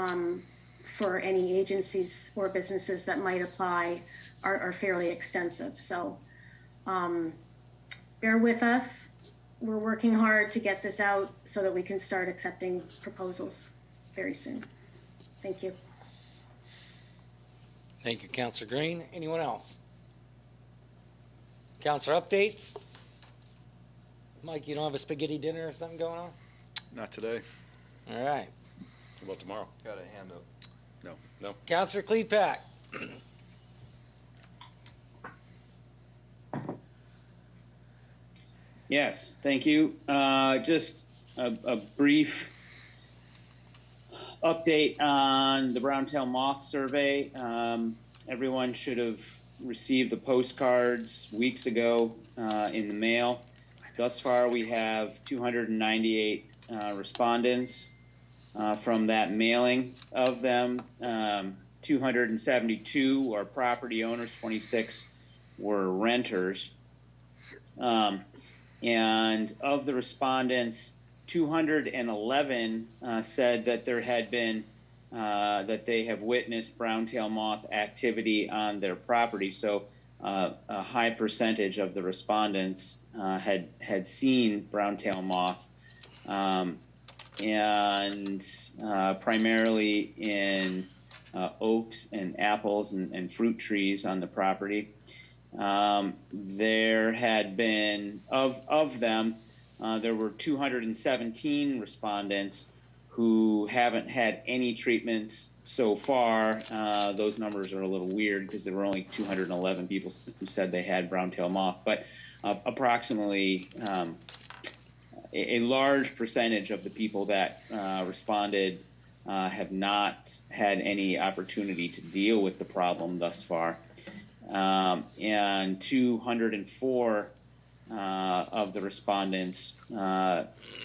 any agencies or businesses that might apply are fairly extensive. So bear with us. We're working hard to get this out so that we can start accepting proposals very soon. Thank you. Thank you, Councilor Green. Anyone else? Councilor updates? Mike, you don't have a spaghetti dinner or something going on? Not today. All right. How about tomorrow? Got a hand up. No. Councilor Klepak. Yes, thank you. Just a brief update on the brown-tailed moth survey. Everyone should have received the postcards weeks ago in the mail. Thus far, we have 298 respondents from that mailing. Of them, 272 are property owners, 26 were renters. And of the respondents, 211 said that there had been, that they have witnessed brown-tailed moth activity on their property. So a high percentage of the respondents had seen brown-tail moth, and primarily in oaks and apples and fruit trees on the property. There had been, of them, there were 217 respondents who haven't had any treatments so far. Those numbers are a little weird because there were only 211 people who said they had brown-tail moth, but approximately a large percentage of the people that responded have not had any opportunity to deal with the problem thus far. And 204 of the respondents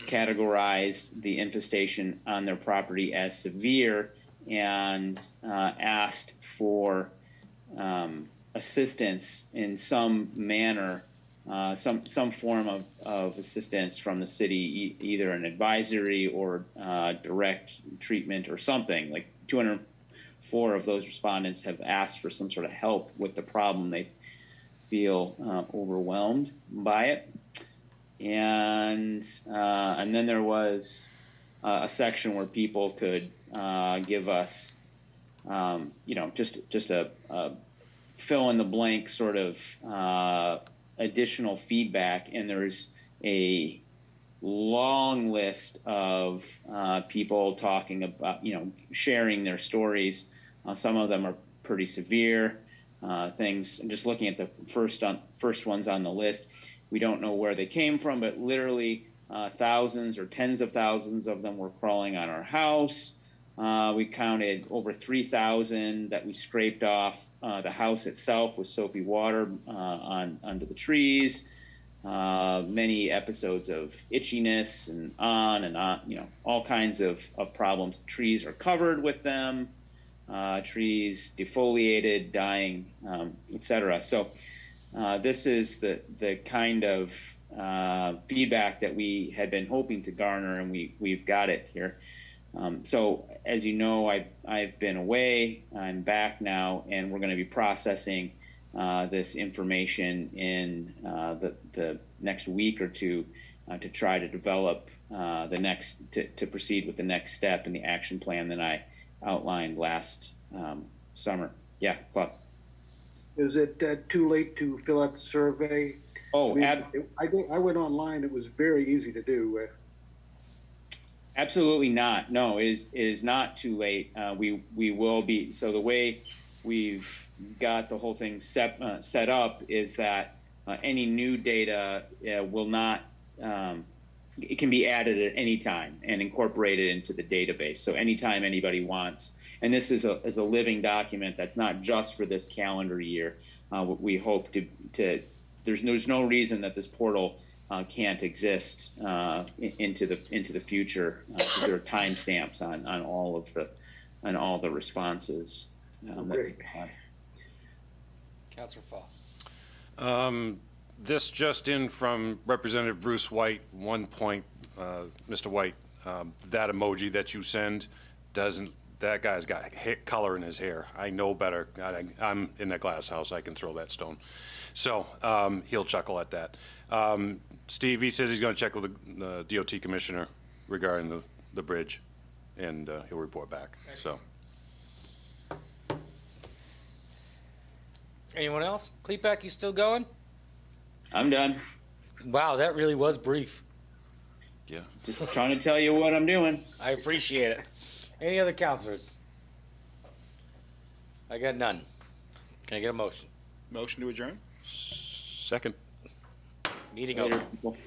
categorized the infestation on their property as severe and asked for assistance in some manner, some form of assistance from the city, either an advisory or direct treatment or something. Like 204 of those respondents have asked for some sort of help with the problem. They feel overwhelmed by it, and then there was a section where people could give us, just a fill in the blank sort of additional feedback, and there's a long list of people talking about, sharing their stories. Some of them are pretty severe. Things. Just looking at the first ones on the list, we don't know where they came from, but literally thousands or tens of thousands of them were crawling on our house. We counted over 3,000 that we scraped off the house itself with soapy water under the trees. Many episodes of itchiness and on, all kinds of problems. Trees are covered with them. Trees defoliated, dying, etc. So this is the kind of feedback that we had been hoping to garner, and we've got it here. So as you know, I've been away. I'm back now, and we're going to be processing this information in the next week or two to try to develop to proceed with the next step in the action plan that I outlined last summer. Yeah, plus. Is it too late to fill out the survey? Oh, I went online. It was very easy to do. Absolutely not. No, it is not too late. We will be. So the way we've got the whole thing set up is that any new data will not. It can be added at any time and incorporated into the database. So anytime anybody wants, and this is a living document that's not just for this calendar year. We hope to there's no reason that this portal can't exist into the future, because there are timestamps on all the responses. Councilor Foss. This just in from Representative Bruce White. One point, Mr. White, that emoji that you send that guy's got color in his hair. I know better. I'm in that glass house. I can throw that stone. So he'll chuckle at that. Steve, he says he's going to check with the DOT commissioner regarding the bridge, and he'll report back. So. Anyone else? Klepak, you still going? I'm done. Wow, that really was brief. Yeah. Just trying to tell you what I'm doing. I appreciate it. Any other counselors? I got none. Can I get a motion? Motion to adjourn? Second. Meeting Later, over. people.